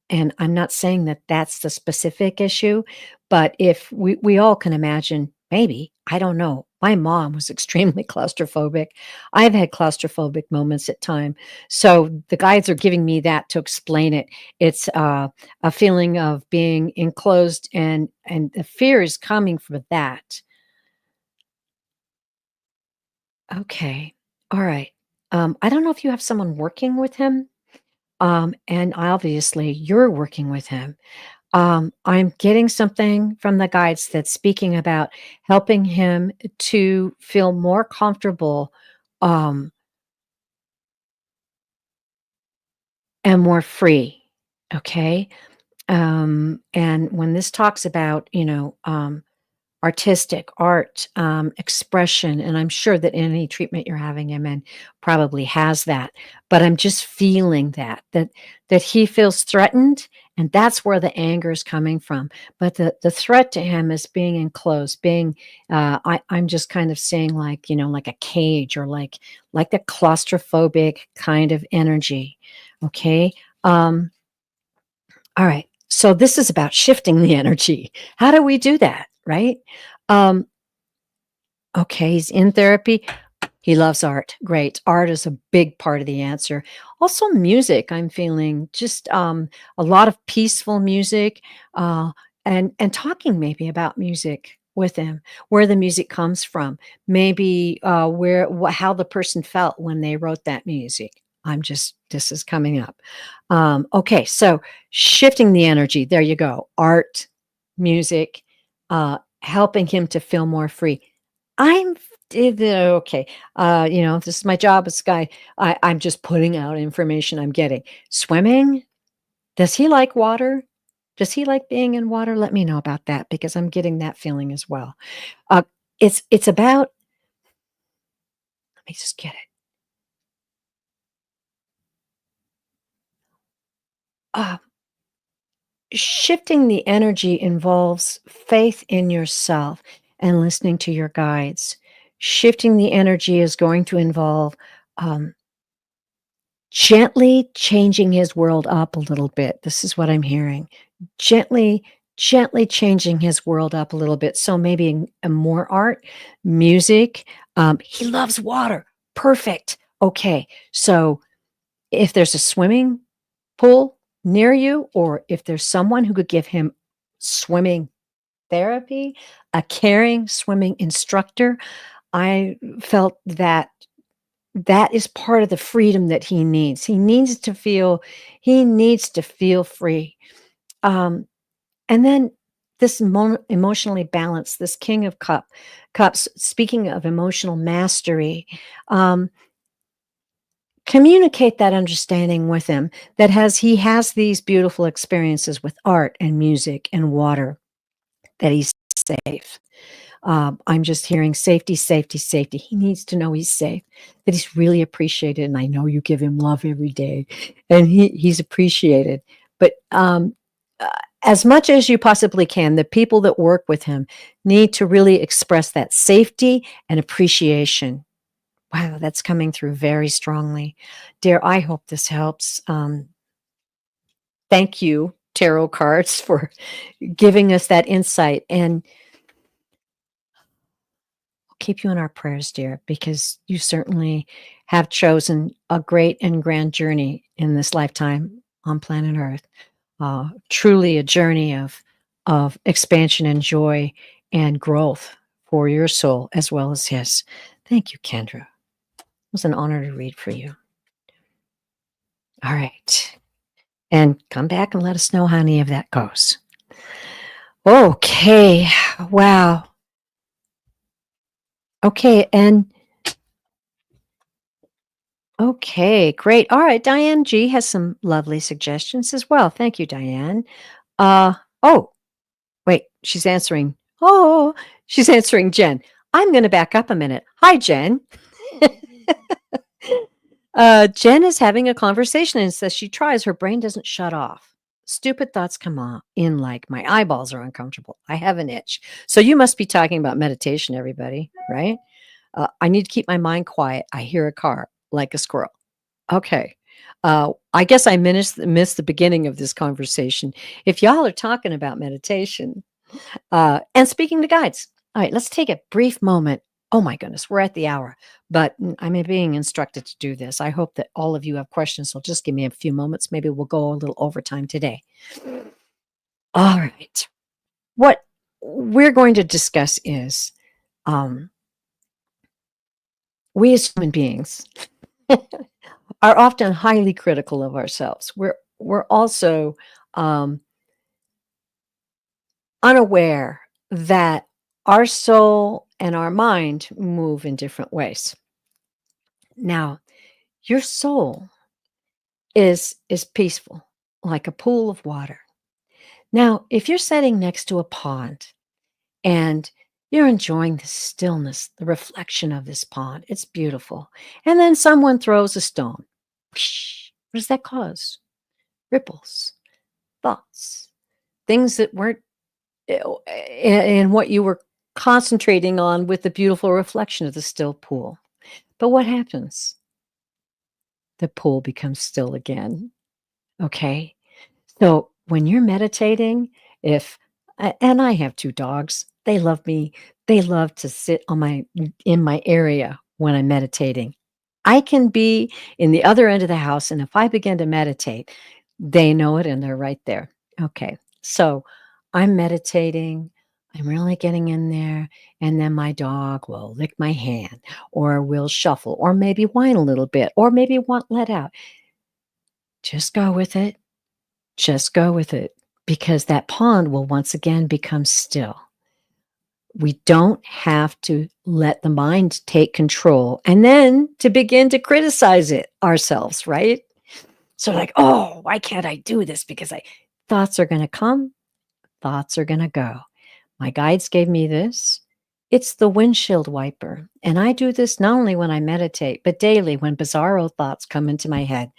and I'm not saying that that's the specific issue, but if we all can imagine, maybe, I don't know. My mom was extremely claustrophobic. I've had claustrophobic moments at time. So the guides are giving me that to explain it. It's a feeling of being enclosed, and the fear is coming from that. Okay. All right. I don't know if you have someone working with him, and obviously you're working with him. I'm getting something from the guides that's speaking about helping him to feel more comfortable, um, and more free. Okay. And when this talks about, artistic art, expression, and I'm sure that any treatment you're having him in probably has that, but I'm just feeling that he feels threatened, and that's where the anger is coming from. But the threat to him is being enclosed, being, I'm just kind of saying, like, like a cage, or like a claustrophobic kind of energy. Okay. Um, all right. So this is about shifting the energy. How do we do that? Right. Um, okay. He's in therapy. He loves art. Great. Art is a big part of the answer. Also, music. I'm feeling just, a lot of peaceful music, uh, and talking maybe about music with him, where the music comes from, maybe, how the person felt when they wrote that music. This is coming up. Okay, so shifting the energy. There you go. Art, music, helping him to feel more free. I'm okay. This is my job as a guy. I'm just putting out information I'm getting. Swimming? Does he like water? Does he like being in water? Let me know about that, because I'm getting that feeling as well. Uh, it's about, let me just get it. Uh, Shifting the energy involves faith in yourself and listening to your guides. Shifting the energy is going to involve, um, gently changing his world up a little bit. This is what I'm hearing. Gently, gently changing his world up a little bit. So maybe more art, music. He loves water. Perfect. Okay. So if there's a swimming pool near you, or if there's someone who could give him swimming therapy, a caring swimming instructor, I felt that is part of the freedom that he needs. He needs to feel free. Um, and then this emotionally balanced, this King of Cups, speaking of emotional mastery, um, communicate that understanding with him, that he has these beautiful experiences with art and music and water, that he's safe. I'm just hearing safety, safety, safety. He needs to know he's safe, that he's really appreciated. And I know you give him love every day, and he's appreciated. But, uh, as much as you possibly can, the people that work with him need to really express that safety and appreciation. Wow, that's coming through very strongly. Dear, I hope this helps. Thank you, tarot cards, for giving us that insight. And keep you in our prayers, dear, because you certainly have chosen a great and grand journey in this lifetime on planet Earth. Truly a journey of expansion and joy and growth for your soul as well as his. Thank you, Kendra. It was an honor to read for you. All right. And come back and let us know how any of that goes. Okay. Wow. Okay. And okay, great. All right. Diane G has some lovely suggestions as well. Thank you, Diane. Oh, wait, she's answering. Oh, she's answering Jen. I'm going to back up a minute. Hi, Jen. Jen is having a conversation and says she tries, her brain doesn't shut off. Stupid thoughts come on in like my eyeballs are uncomfortable. I have an itch. So you must be talking about meditation, everybody, right? I need to keep my mind quiet. I hear a car like a squirrel. Okay. I guess I missed the beginning of this conversation. If y'all are talking about meditation and speaking to guides, all right, let's take a brief moment. Oh my goodness, we're at the hour, but I'm being instructed to do this. I hope that all of you have questions. So just give me a few moments. Maybe we'll go a little overtime today. All right. What we're going to discuss is we as human beings are often highly critical of ourselves. We're also unaware that our soul and our mind move in different ways. Now, your soul is peaceful, like a pool of water. Now, if you're sitting next to a pond and you're enjoying the stillness, the reflection of this pond, it's beautiful. And then someone throws a stone. Whoosh, what does that cause? Ripples, thoughts, things that weren't in what you were concentrating on with the beautiful reflection of the still pool. But what happens? The pool becomes still again. Okay. So when you're meditating, and I have two dogs, they love me. They love to sit in my area when I'm meditating. I can be in the other end of the house, and if I begin to meditate, they know it and they're right there. Okay. So I'm meditating. I'm really getting in there. And then my dog will lick my hand or will shuffle or maybe whine a little bit or maybe want let out. Just go with it. Just go with it because that pond will once again become still. We don't have to let the mind take control and then to begin to criticize it ourselves, right? So like, oh, why can't I do this? Because thoughts are going to come, thoughts are going to go. My guides gave me this. It's the windshield wiper. And I do this not only when I meditate, but daily when bizarro thoughts come into my head.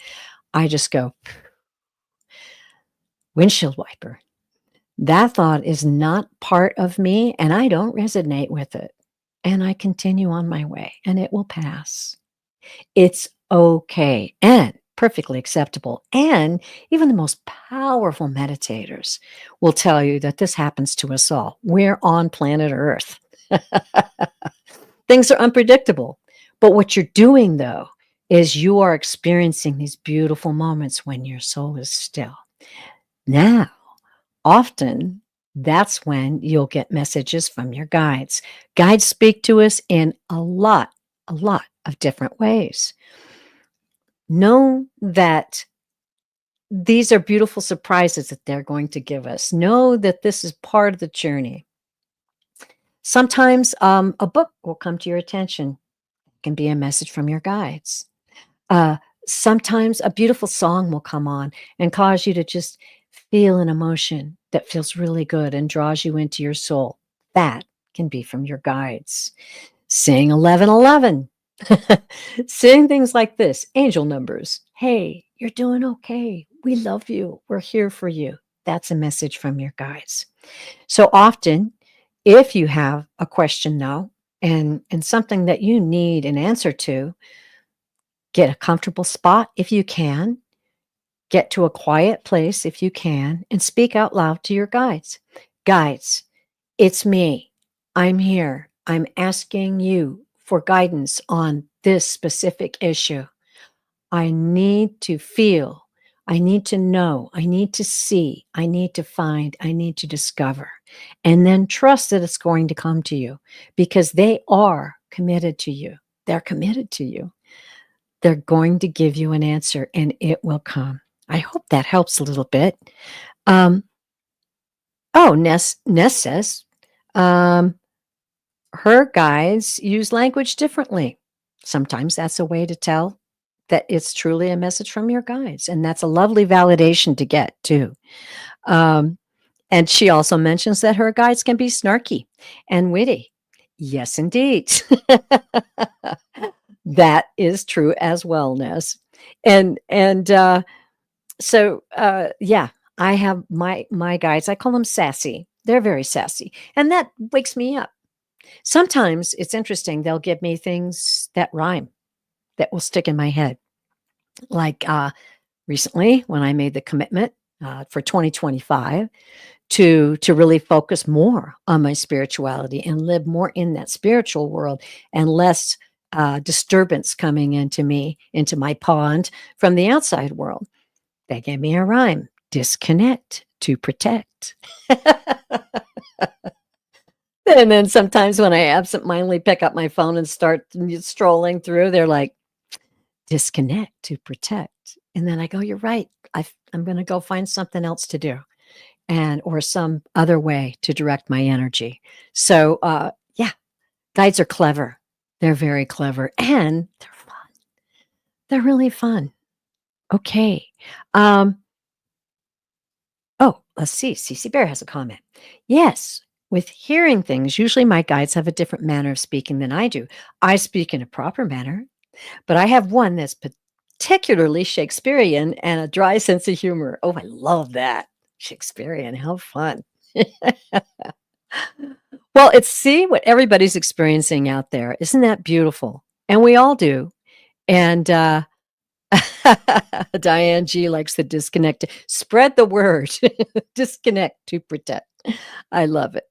I just go, windshield wiper. That thought is not part of me and I don't resonate with it. And I continue on my way and it will pass. It's okay and perfectly acceptable. And even the most powerful meditators will tell you that this happens to us all. We're on planet Earth. Things are unpredictable. But what you're doing, though, is you are experiencing these beautiful moments when your soul is still. Now, often that's when you'll get messages from your guides. Guides speak to us in a lot of different ways. Know that these are beautiful surprises that they're going to give us. Know that this is part of the journey. Sometimes a book will come to your attention. It can be a message from your guides. Sometimes a beautiful song will come on and cause you to just feel an emotion that feels really good and draws you into your soul. That can be from your guides. Sing 1111. Saying things like this, angel numbers. Hey, you're doing okay. We love you. We're here for you. That's a message from your guides. So often, if you have a question now and something that you need an answer to, get a comfortable spot if you can, get to a quiet place if you can, and speak out loud to your guides. Guides, it's me. I'm here. I'm asking you for guidance on this specific issue. I need to feel I need to know, I need to see, I need to find, I need to discover, and then trust that it's going to come to you because they are committed to you. They're committed to you. They're going to give you an answer and it will come. I hope that helps a little bit. Um, Ness says, um, her guides use language differently. Sometimes that's a way to tell that it's truly a message from your guides. And that's a lovely validation to get, too. Um, and she also mentions that her guides can be snarky and witty. Yes, indeed. That is true as well, Ness. Yeah, I have my guides. I call them sassy. They're very sassy, and that wakes me up. Sometimes it's interesting. They'll give me things that rhyme that will stick in my head. Like recently, when I made the commitment for 2025 to really focus more on my spirituality and live more in that spiritual world and less disturbance coming into me, into my pond from the outside world. They gave me a rhyme: disconnect to protect. And then sometimes when I absentmindedly pick up my phone and start strolling through, they're like, disconnect to protect. And then I go, you're right. I'm going to go find something else to do or some other way to direct my energy. So, yeah, guides are clever. They're very clever and they're fun. They're really fun. Okay. Let's see. Cece Bear has a comment. Yes, with hearing things, usually my guides have a different manner of speaking than I do. I speak in a proper manner, but I have one that's particularly Shakespearean and a dry sense of humor. Oh, I love that. Shakespearean. How fun. Well, it's see what everybody's experiencing out there. Isn't that beautiful? And we all do. And Diane G likes the disconnect. Spread the word. Disconnect to protect. I love it.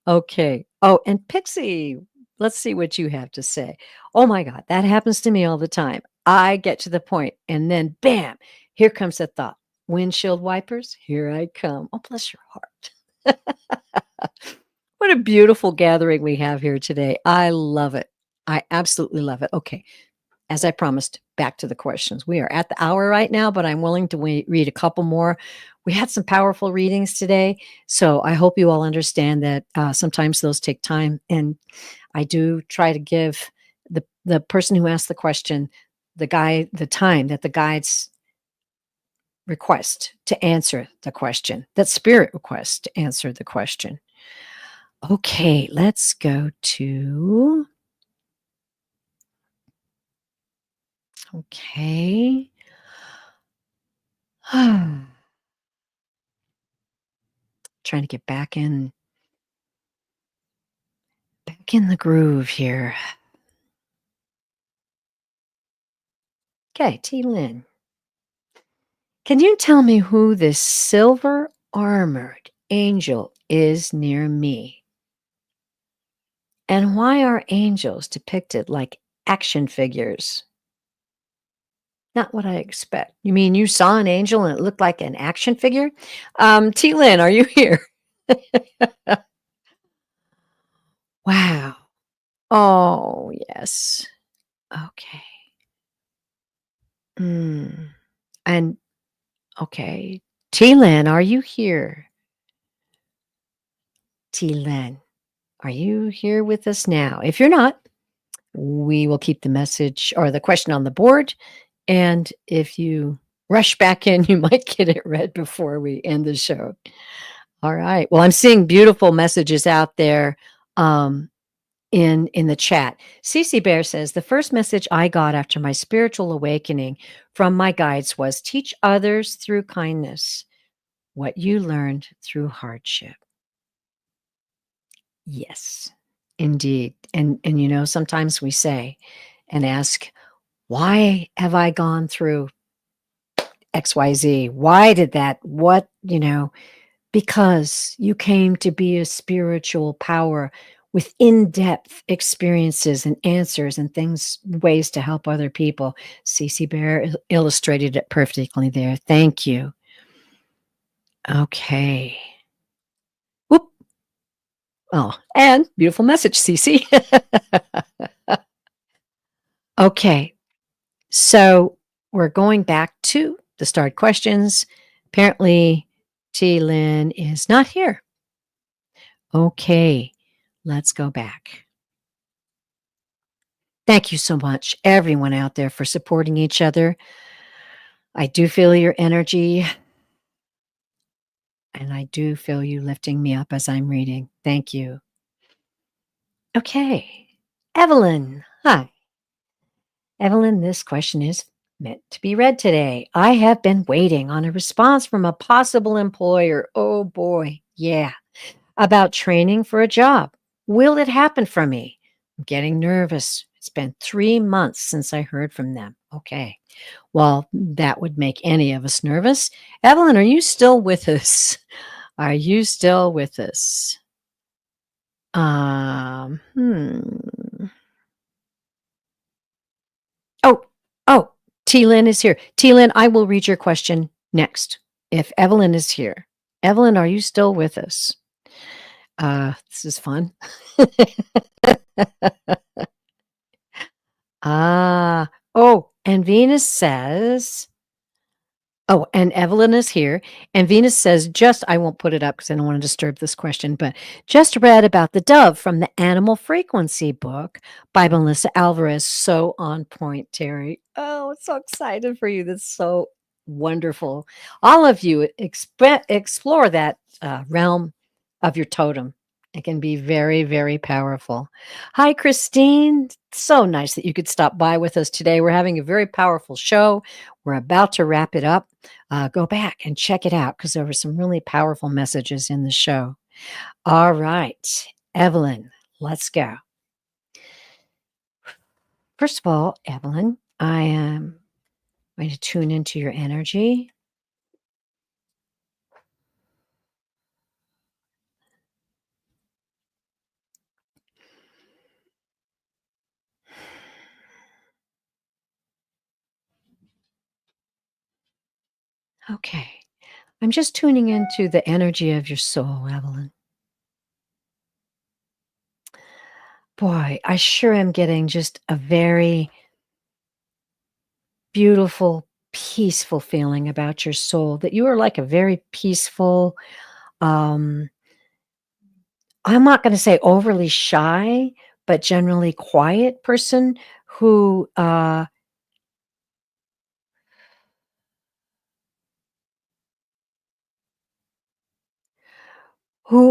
Okay. Oh, and Pixie, let's see what you have to say. Oh my God, that happens to me all the time. I get to the point and then bam, here comes a thought. Windshield wipers, here I come. Oh, bless your heart. What a beautiful gathering we have here today. I love it. I absolutely love it. Okay. As I promised, back to the questions. We are at the hour right now, but I'm willing to read a couple more. We had some powerful readings today, so I hope you all understand that sometimes those take time, and I do try to give the person who asked the question the time that the guides request to answer the question, that spirit requests to answer the question. Okay, let's go to. Okay. Trying to get back in the groove here. Okay, T. Lynn. Can you tell me who this silver armored angel is near me? And why are angels depicted like action figures? Not what I expect. You mean you saw an angel and it looked like an action figure? T. Lynn, are you here? Wow. Oh, yes. Okay. And okay. T. Lynn, are you here? T. Lynn, are you here with us now? If you're not, we will keep the message or the question on the board. And if you rush back in, you might get it read before we end the show. All right. Well, I'm seeing beautiful messages out there in the chat. Cece Bear says, the first message I got after my spiritual awakening from my guides was teach others through kindness what you learned through hardship. Yes, indeed. And sometimes we say and ask, why have I gone through XYZ? Why did that? What, because you came to be a spiritual power with in-depth experiences and answers and things, ways to help other people. Cece Bear illustrated it perfectly there. Thank you. Okay. Whoop. Oh, and beautiful message, Cece. Okay. So we're going back to the start questions. Apparently, T. Lynn is not here. Okay. Let's go back. Thank you so much, everyone out there, for supporting each other. I do feel your energy, and I do feel you lifting me up as I'm reading. Thank you. Okay. Evelyn. Hi. Evelyn, this question is meant to be read today. I have been waiting on a response from a possible employer. Oh boy. Yeah. About training for a job. Will it happen for me? I'm getting nervous. It's been 3 months since I heard from them. Okay. Well, that would make any of us nervous. Evelyn, are you still with us? Are you still with us? Um, hmm. Oh, oh, T. Lynn is here. T. Lynn, I will read your question next if Evelyn is here. Evelyn, are you still with us? This is fun. Ah, oh, and Venus says, oh, and Evelyn is here. And Venus says, just, I won't put it up because I don't want to disturb this question, but just read about the dove from the Animal Frequency book by Melissa Alvarez. So on point, Terry. Oh, so excited for you. That's so wonderful. All of you explore that realm of your totem. It can be very, very powerful. Hi, Christine. So nice that you could stop by with us today. We're having a very powerful show. We're about to wrap it up. Go back and check it out because there were some really powerful messages in the show. All right, Evelyn, let's go. First of all, Evelyn, I am going to tune into your energy. Okay. I'm just tuning into the energy of your soul, Evelyn. Boy, I sure am getting just a very beautiful, peaceful feeling about your soul, that you are like a very peaceful, um, I'm not going to say overly shy, but generally quiet person who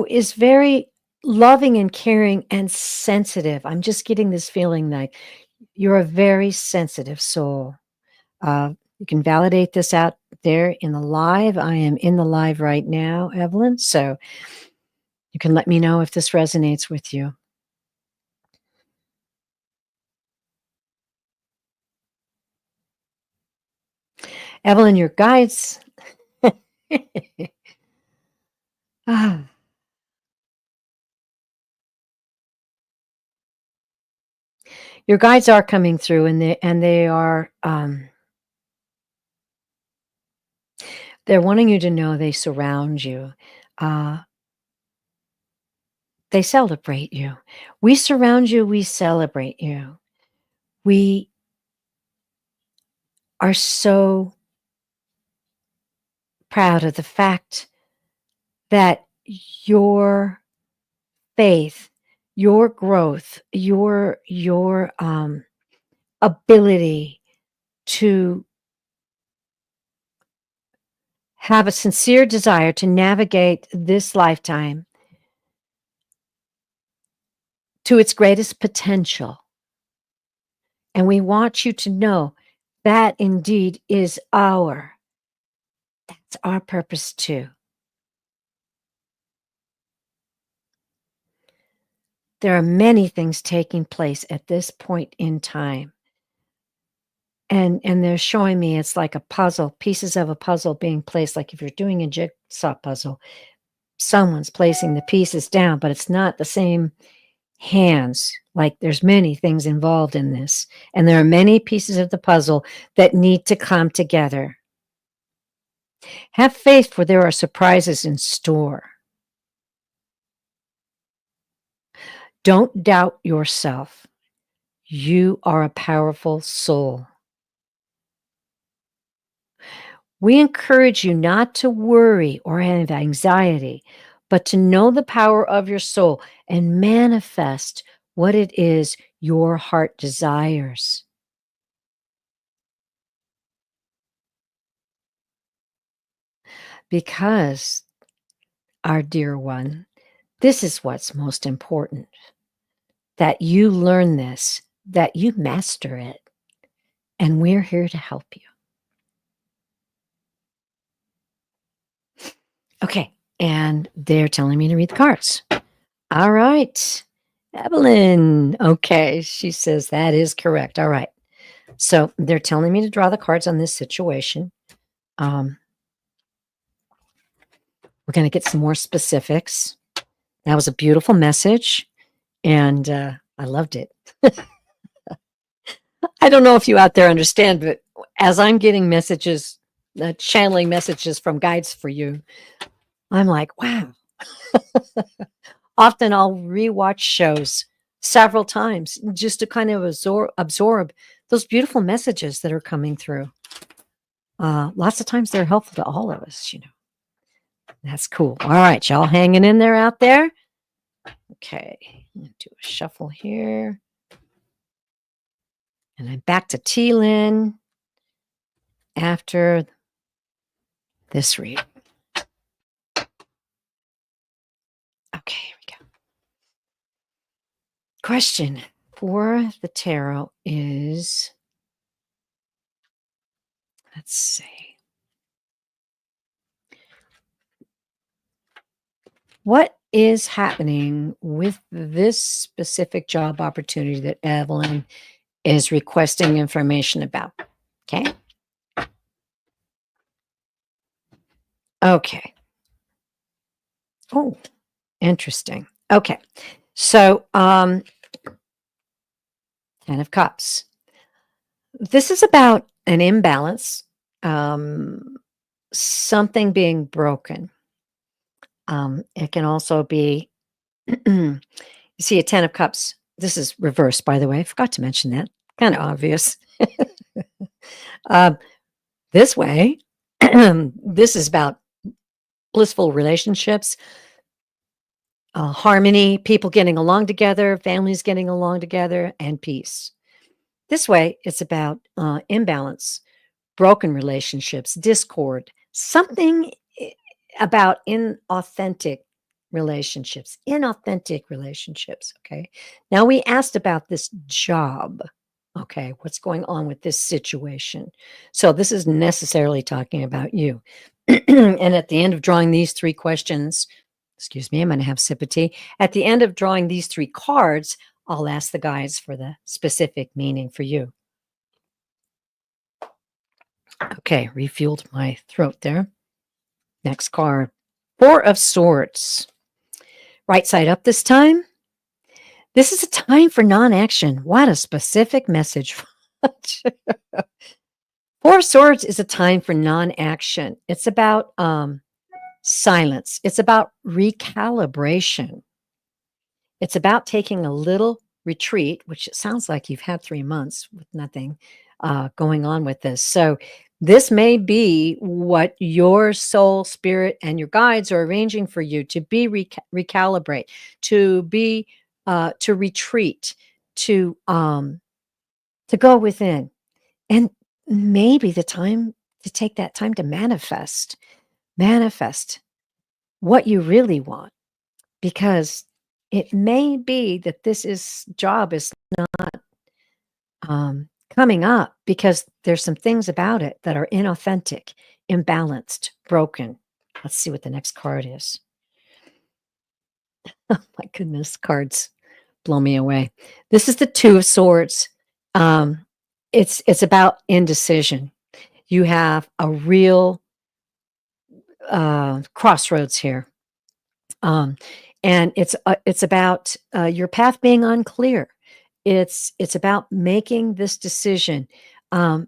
is very loving and caring and sensitive. I'm just getting this feeling like you're a very sensitive soul. You can validate this out there in the live. I am in the live right now, Evelyn. So you can let me know if this resonates with you. Evelyn, your guides. Ah, your guides are coming through, and they are they're wanting you to know they surround you. Uh, they celebrate you. We surround you. We celebrate you. We are so proud of the fact that your faith, your growth, your ability to have a sincere desire to navigate this lifetime to its greatest potential. And we want you to know that indeed is that's our purpose too. There are many things taking place at this point in time. And they're showing me it's like a puzzle, pieces of a puzzle being placed. Like if you're doing a jigsaw puzzle, someone's placing the pieces down, but it's not the same hands. Like there's many things involved in this, and there are many pieces of the puzzle that need to come together. Have faith, for there are surprises in store. Don't doubt yourself. You are a powerful soul. We encourage you not to worry or have anxiety, but to know the power of your soul and manifest what it is your heart desires. Because, our dear one, this is what's most important, that you learn this, that you master it, and we're here to help you. Okay, and they're telling me to read the cards. All right, Evelyn. Okay, she says that is correct. All right. So they're telling me to draw the cards on this situation. We're going to get some more specifics. That was a beautiful message, and I loved it. I don't know if you out there understand, but as I'm getting messages, channeling messages from guides for you, I'm like, wow. Often I'll rewatch shows several times just to kind of absorb those beautiful messages that are coming through. Lots of times they're helpful to all of us, you know. That's cool. All right, y'all hanging in there out there? Okay, I'm gonna do a shuffle here. And I'm back to T-Lynn after this read. Okay, here we go. Question for the tarot is, let's see. What is happening with this specific job opportunity that Evelyn is requesting information about? Okay. Okay. Oh, interesting. Okay. So, 10 of Cups. This is about an imbalance, something being broken. It can also be, you see a 10 of Cups. This is reversed, by the way. I forgot to mention that. Kind of obvious. This way, this is about blissful relationships, harmony, people getting along together, families getting along together, and peace. This way, it's about imbalance, broken relationships, discord, something about inauthentic relationships. Okay. Now, we asked about this job. Okay. What's going on with this situation? So, this is necessarily talking about you. And at the end of drawing these three questions, excuse me, I'm going to have a sip of tea. At the end of drawing these three cards, I'll ask the guides for the specific meaning for you. Okay, refueled my throat there. Next card, 4 of Swords. Right side up this time. This is a time for non-action. What a specific message. 4 of Swords is a time for non-action. It's about silence. It's about recalibration. It's about taking a little retreat, which it sounds like you've had 3 months with nothing going on with this. So this may be what your soul, spirit, and your guides are arranging for you to be recalibrate, to be to retreat, to go within, and maybe the time to take that time to manifest what you really want, because it may be that job is not coming up because there's some things about it that are inauthentic, imbalanced, broken. Let's see what the next card is. Oh my goodness, cards blow me away. This is the 2 of Swords. It's about indecision. You have a real crossroads here. And it's about, your path being unclear. It's about making this decision, and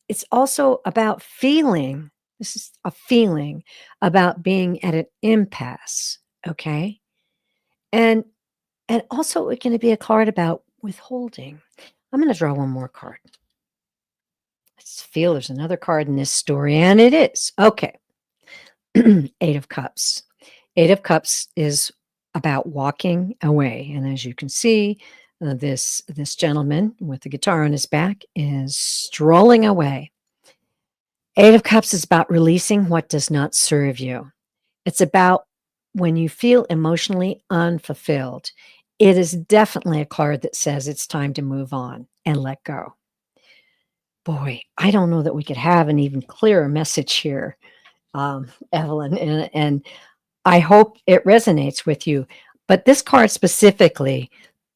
it's also about feeling this is a feeling about being at an impasse, okay? And and also it can be a card about withholding. I'm gonna draw one more card. Let's feel there's another card in this story, and it is. Okay. 8 of Cups. 8 of Cups is about walking away, and as you can see, this gentleman with the guitar on his back is strolling away. 8 of Cups is about releasing what does not serve you. It's about when you feel emotionally unfulfilled. It is definitely a card that says it's time to move on and let go. Boy, I don't know that we could have an even clearer message here, Evelyn, and I hope it resonates with you. But this card specifically,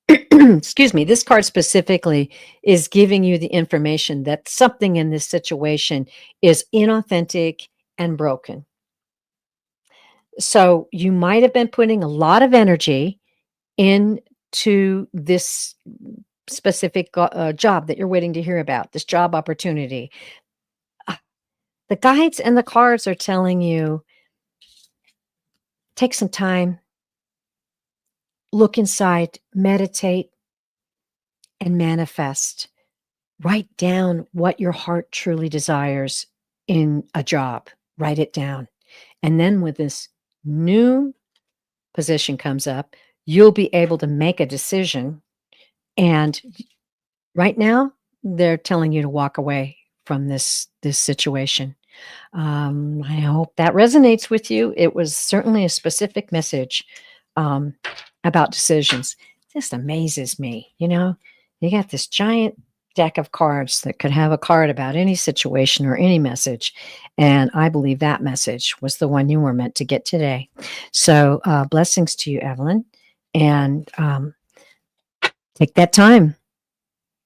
excuse me, this card specifically is giving you the information that something in this situation is inauthentic and broken. So you might have been putting a lot of energy into this specific job that you're waiting to hear about, this job opportunity. Uh, The guides and the cards are telling you take some time, look inside, meditate, and manifest. Write down what your heart truly desires in a job. Write it down. And then when this new position comes up, you'll be able to make a decision. And right now, they're telling you to walk away from this situation. I hope that resonates with you. It was certainly a specific message um, about decisions. Just amazes me, you know. You got this giant deck of cards that could have a card about any situation or any message, and I believe that message was the one you were meant to get today. So, blessings to you, Evelyn, and take that time,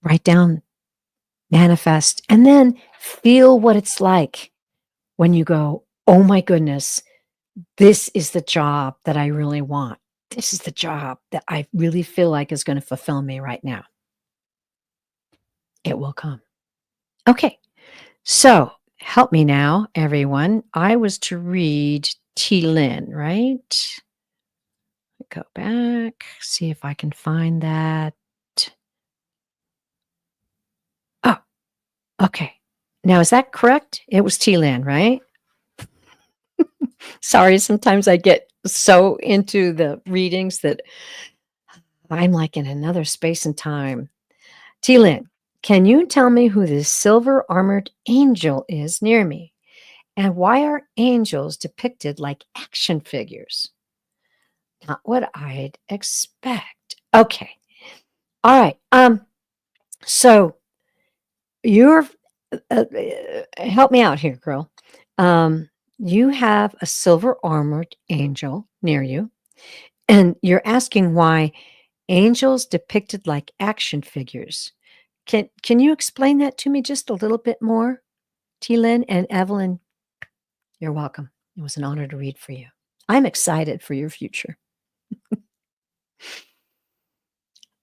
write down, manifest, and then feel what it's like when you go, oh my goodness, this is the job that I really want. This is the job that I really feel like is going to fulfill me right now. It will come. Okay. So help me now, everyone. I was to read T. Lynn, right? Go back, see if I can find that. Oh, okay. Now, is that correct? It was T. Lynn, right? Sorry, sometimes I get so into the readings that I'm like in another space and time. T. Lynn, can you tell me who this silver armored angel is near me? And why are angels depicted like action figures? Not what I'd expect. Okay. All right. So you're help me out here, girl. You have a silver armored angel near you, and you're asking why angels depicted like action figures. Can you explain that to me just a little bit more? T. Lynn and Evelyn, you're welcome. It was an honor to read for you. I'm excited for your future.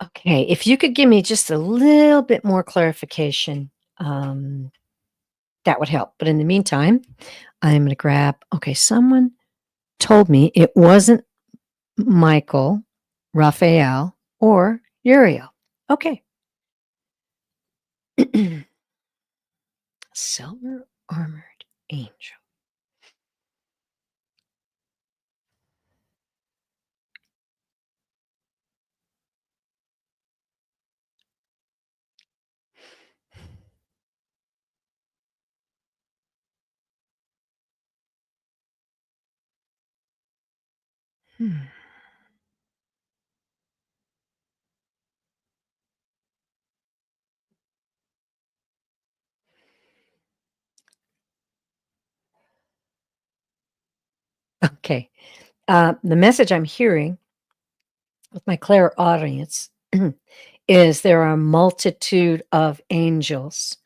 Okay, if you could give me just a little bit more clarification, that would help. But in the meantime, I'm going to grab, okay, someone told me it wasn't Michael, Raphael, or Uriel. Okay. Silver armored angel. Hmm. Okay. The message I'm hearing with my clairaudience is there are a multitude of angels,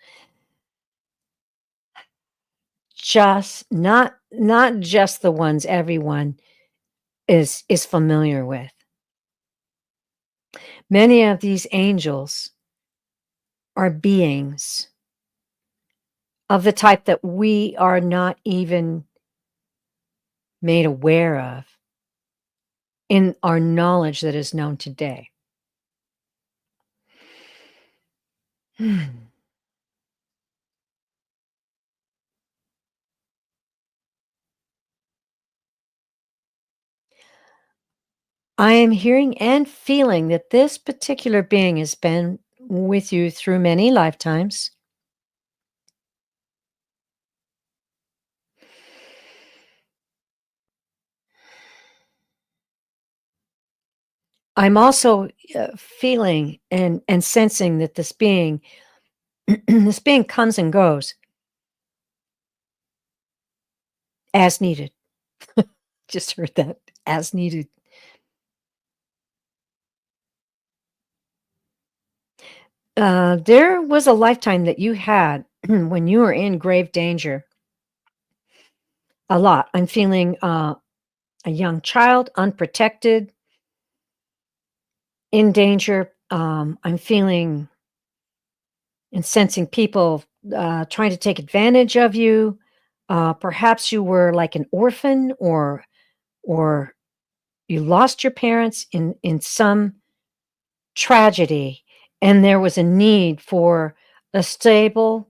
just not just the ones everyone is familiar with. Many of these angels are beings of the type that we are not even made aware of in our knowledge that is known today. I am hearing and feeling that this particular being has been with you through many lifetimes. I'm also feeling and sensing that this being this being comes and goes as needed. Just heard that, as needed. There was a lifetime that you had when you were in grave danger a lot. I'm feeling a young child, unprotected, in danger. I'm feeling and sensing people trying to take advantage of you. Perhaps you were like an orphan, or you lost your parents in some tragedy, and there was a need for a stable,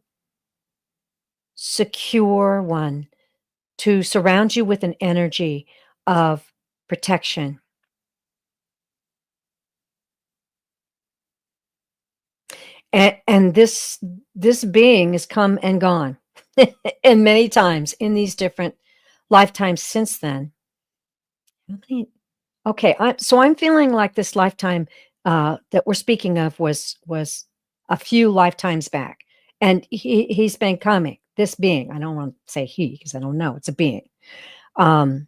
secure one to surround you with an energy of protection. And this being has come and gone, and many times in these different lifetimes since then. How many? Okay, I'm feeling like this lifetime that we're speaking of was a few lifetimes back, and he's been coming. This being, I don't want to say he because I don't know. It's a being, um,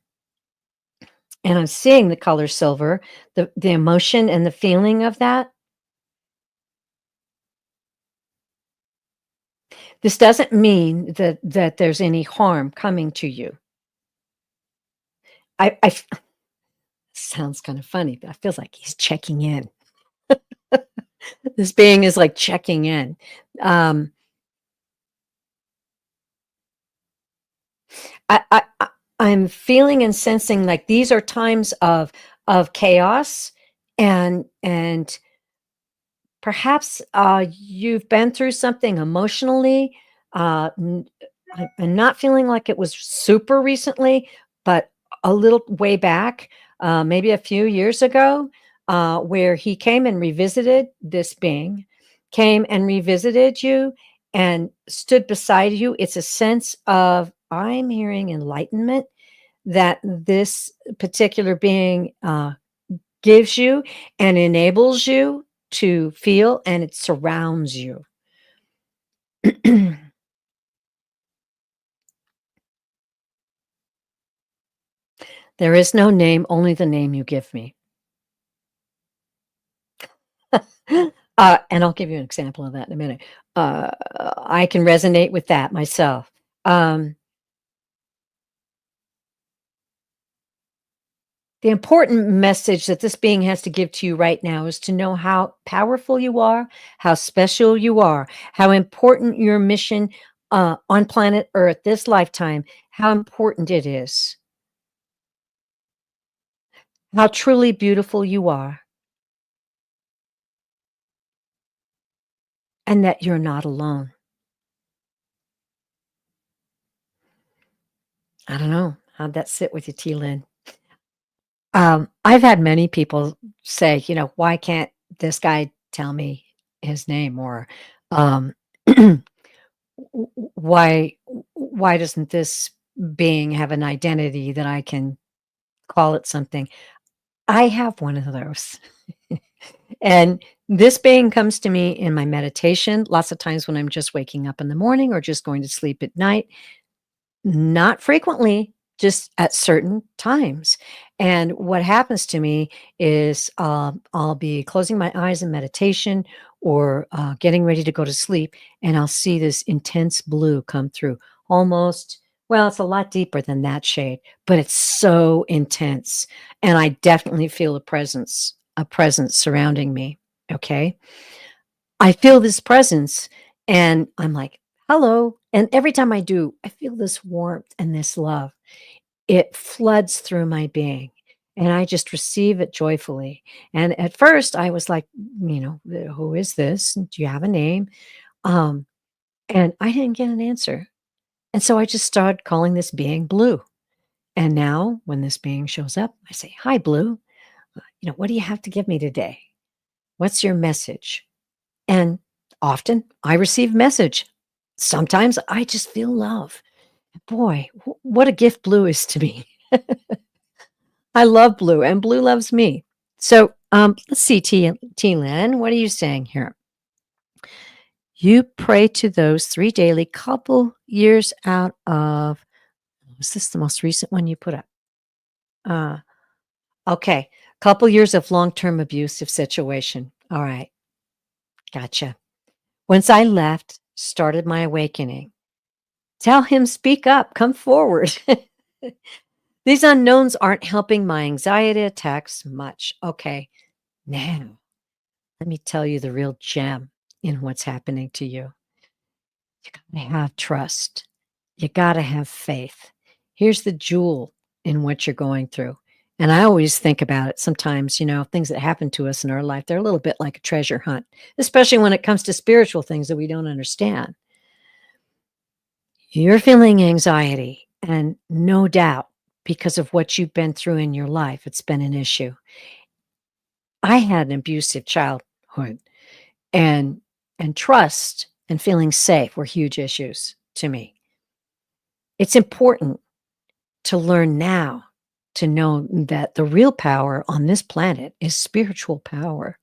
and I'm seeing the color silver, the emotion and the feeling of that. This doesn't mean that there's any harm coming to you. I sounds kind of funny, but I feels like he's checking in. This being is like checking in. Um, I'm feeling and sensing like these are times of chaos, and perhaps you've been through something emotionally. I'm not feeling like it was super recently, but a little way back, maybe a few years ago, where he came and revisited this being, came and revisited you and stood beside you. It's a sense of, I'm hearing enlightenment that this particular being gives you and enables you to feel, and it surrounds you. There is no name, only the name you give me. And I'll give you an example of that in a minute. I can resonate with that myself. Um, the important message that this being has to give to you right now is to know how powerful you are, how special you are, how important your mission on planet Earth, this lifetime, how important it is, how truly beautiful you are, and that you're not alone. I don't know. How'd that sit with you, T. Lynn? I've had many people say, "Why can't this guy tell me his name?" Or, um, "W why doesn't this being have an identity that I can call it something?" I have one of those. And this being comes to me in my meditation, lots of times when I'm just waking up in the morning or just going to sleep at night. Not frequently, just at certain times. And what happens to me is, I'll be closing my eyes in meditation or getting ready to go to sleep, and I'll see this intense blue come through, almost Well, it's a lot deeper than that shade, but it's so intense, and I definitely feel a presence surrounding me, okay? I feel this presence, and I'm like, "Hello," and every time I do, I feel this warmth and this love. It floods through my being, and I just receive it joyfully, and at first, I was like, "Who is this? Do you have a name?" Um, and I didn't get an answer, and so I just started calling this being Blue. And now when this being shows up, I say, "Hi, Blue. What do you have to give me today? What's your message?" And often I receive message. Sometimes I just feel love. Boy, what a gift Blue is to me. I love Blue, and Blue loves me. So let's see, T Lynn, what are you saying here? You pray to those three daily couple years out of, was this the most recent one you put up? Uh, Okay. Couple years of long-term abusive situation. All right. Gotcha. Once I left, started my awakening. Tell him, speak up, come forward. These unknowns aren't helping my anxiety attacks much. Okay. Now, let me tell you the real gem in what's happening to you. You got to have trust. You got to have faith. Here's the jewel in what you're going through. And I always think about it sometimes, things that happen to us in our life, they're a little bit like a treasure hunt, especially when it comes to spiritual things that we don't understand. You're feeling anxiety, and no doubt because of what you've been through in your life, it's been an issue. I had an abusive childhood, and trust and feeling safe were huge issues to me. It's important to learn now to know that the real power on this planet is spiritual power,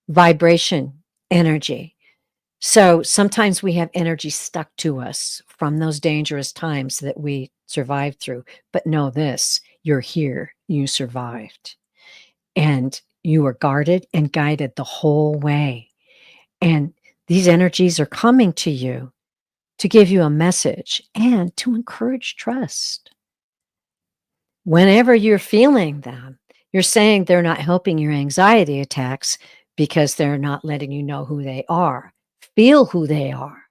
vibration, energy. So sometimes we have energy stuck to us from those dangerous times that we survived through. But know this, you're here, you survived, and you were guarded and guided the whole way. And these energies are coming to you to give you a message and to encourage trust. Whenever you're feeling them, you're saying they're not helping your anxiety attacks because they're not letting you know who they are. Feel who they are.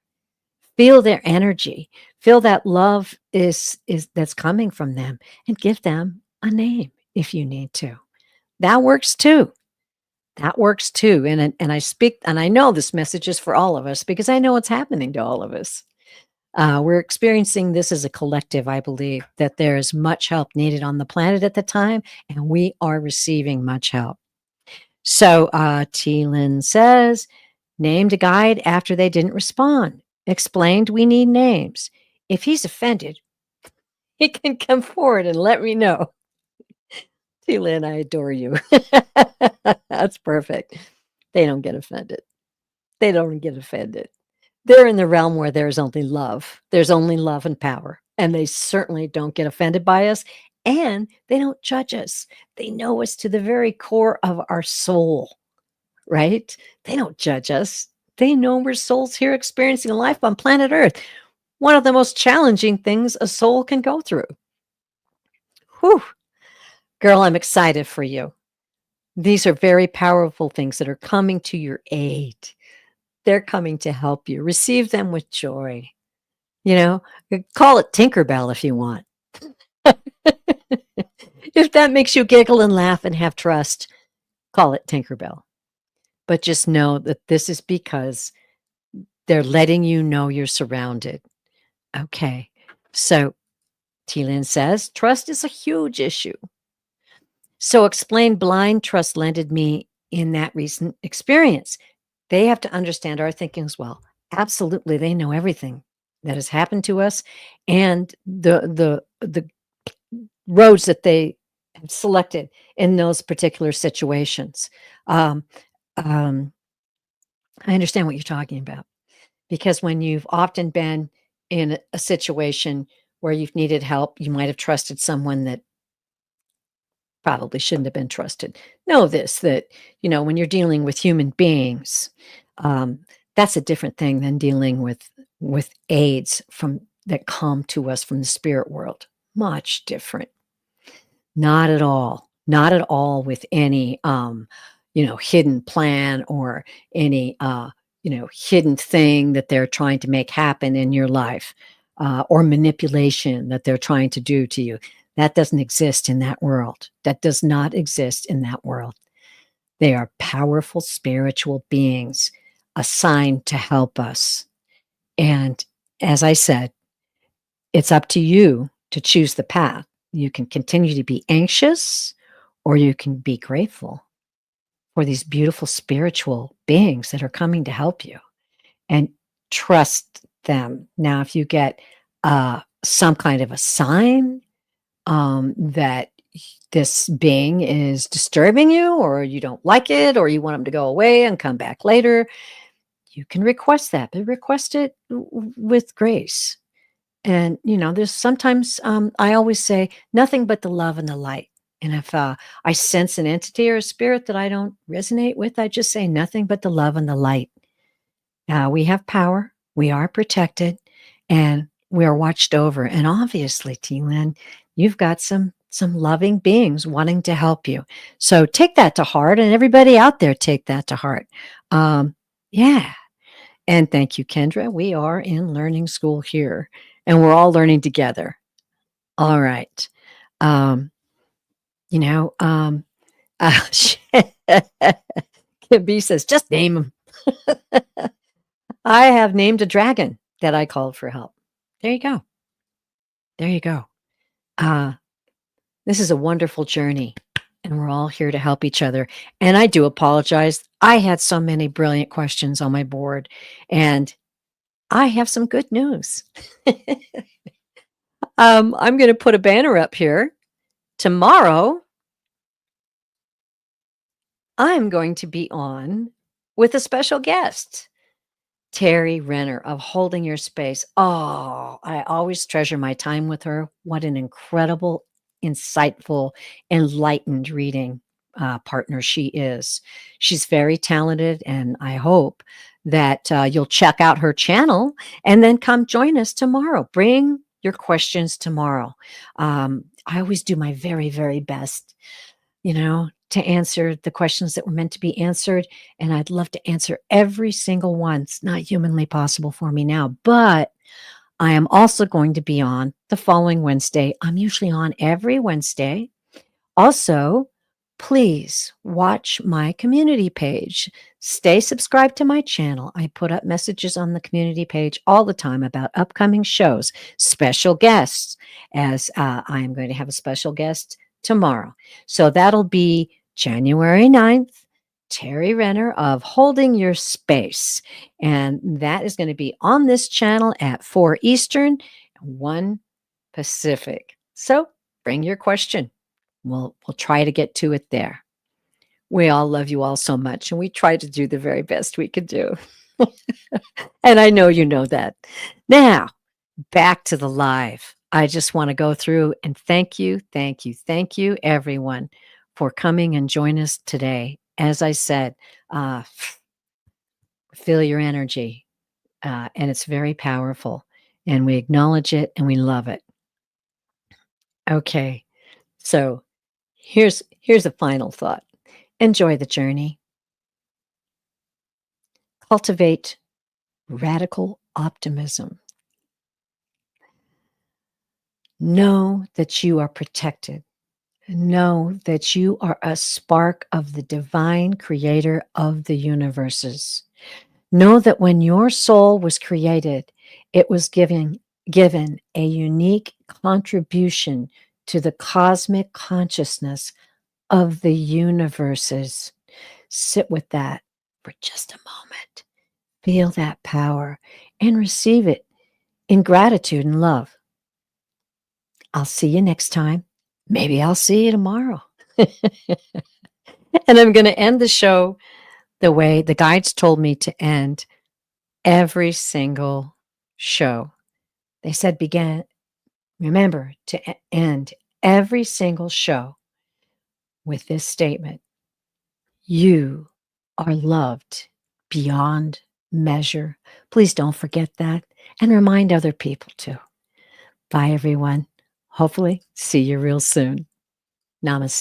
Feel their energy. Feel that love is that's coming from them, and give them a name if you need to. That works too. That works too. And I speak, and I know this message is for all of us because I know it's happening to all of us. We're experiencing this as a collective, I believe, that there is much help needed on the planet at the time, and we are receiving much help. So, T. Lynn says, named a guide after they didn't respond, explained we need names. If he's offended, he can come forward and let me know. T. Lynn, I adore you. That's perfect. They don't get offended. They don't get offended. They're in the realm where there's only love. There's only love and power, and they certainly don't get offended by us, and they don't judge us. They know us to the very core of our soul, right? They don't judge us. They know we're souls here experiencing life on planet Earth, one of the most challenging things a soul can go through. Whew. Girl, I'm excited for you. These are very powerful things that are coming to your aid. They're coming to help you. Receive them with joy. Call it Tinkerbell if you want. If that makes you giggle and laugh and have trust, call it Tinkerbell. But just know that this is because they're letting you know you're surrounded. Okay. So T. Lynn says, trust is a huge issue. So explain blind trust landed me in that recent experience. They have to understand our thinking as well. Absolutely, they know everything that has happened to us, and the roads that they have selected in those particular situations. Um, um, I understand what you're talking about, because when you've often been in a situation where you've needed help, you might have trusted someone that probably shouldn't have been trusted. Know this, that, when you're dealing with human beings, um, that's a different thing than dealing with aids from that come to us from the spirit world. Much different. Not at all. Not at all with any, hidden plan or any, hidden thing that they're trying to make happen in your life, or manipulation that they're trying to do to you. That doesn't exist in that world. That does not exist in that world. They are powerful spiritual beings assigned to help us. And as I said, it's up to you to choose the path. You can continue to be anxious or you can be grateful for these beautiful spiritual beings that are coming to help you and trust them. Now, if you get some kind of a sign that this being is disturbing you or you don't like it or you want them to go away and come back later, you can request that, but request it with grace. And, there's sometimes, I always say, nothing but the love and the light. And if I sense an entity or a spirit that I don't resonate with, I just say nothing but the love and the light. We have power, we are protected, and we are watched over. And obviously, T-Lynn, you've got some loving beings wanting to help you. So take that to heart, and everybody out there take that to heart. Yeah. And thank you, Kendra. We are in learning school here, and we're all learning together. All right. Um, you know, um, Kim B says, just name them. I have named a dragon that I called for help. There you go. There you go. Uh, this is a wonderful journey, and we're all here to help each other. And I do apologize. I had so many brilliant questions on my board, and I have some good news. I'm going to put a banner up here. Tomorrow, I'm going to be on with a special guest, Terry Renner of Holding Your Space. Oh, I always treasure my time with her. What an incredible, insightful, enlightened reading partner she is. She's very talented, and I hope that you'll check out her channel and then come join us tomorrow. Bring your questions tomorrow. I always do my very, very best, to answer the questions that were meant to be answered. And I'd love to answer every single one. It's not humanly possible for me now, but I am also going to be on the following Wednesday. I'm usually on every Wednesday. Also, please watch my community page. Stay subscribed to my channel. I put up messages on the community page all the time about upcoming shows, special guests, as I am going to have a special guest tomorrow. So that'll be January 9th, Terry Renner of Holding Your Space. And that is going to be on this channel at 4 Eastern, 1 Pacific. So bring your question. We'll try to get to it there. We all love you all so much, and we try to do the very best we could do. And I know you know that. Now, back to the live. I just want to go through and thank you, everyone, for coming and join us today. As I said, feel your energy, and it's very powerful, and we acknowledge it and we love it. Okay, so here's a final thought. Enjoy the journey. Cultivate radical optimism. Know that you are protected. Know that you are a spark of the divine creator of the universes. Know that when your soul was created, it was given a unique contribution to the cosmic consciousness of the universes. Sit with that for just a moment. Feel that power and receive it in gratitude and love. I'll see you next time. Maybe I'll see you tomorrow. And I'm going to end the show the way the guides told me to end every single show. They said, remember to end every single show with this statement: you are loved beyond measure. Please don't forget that, and remind other people too. Bye, everyone. Hopefully, see you real soon. Namaste.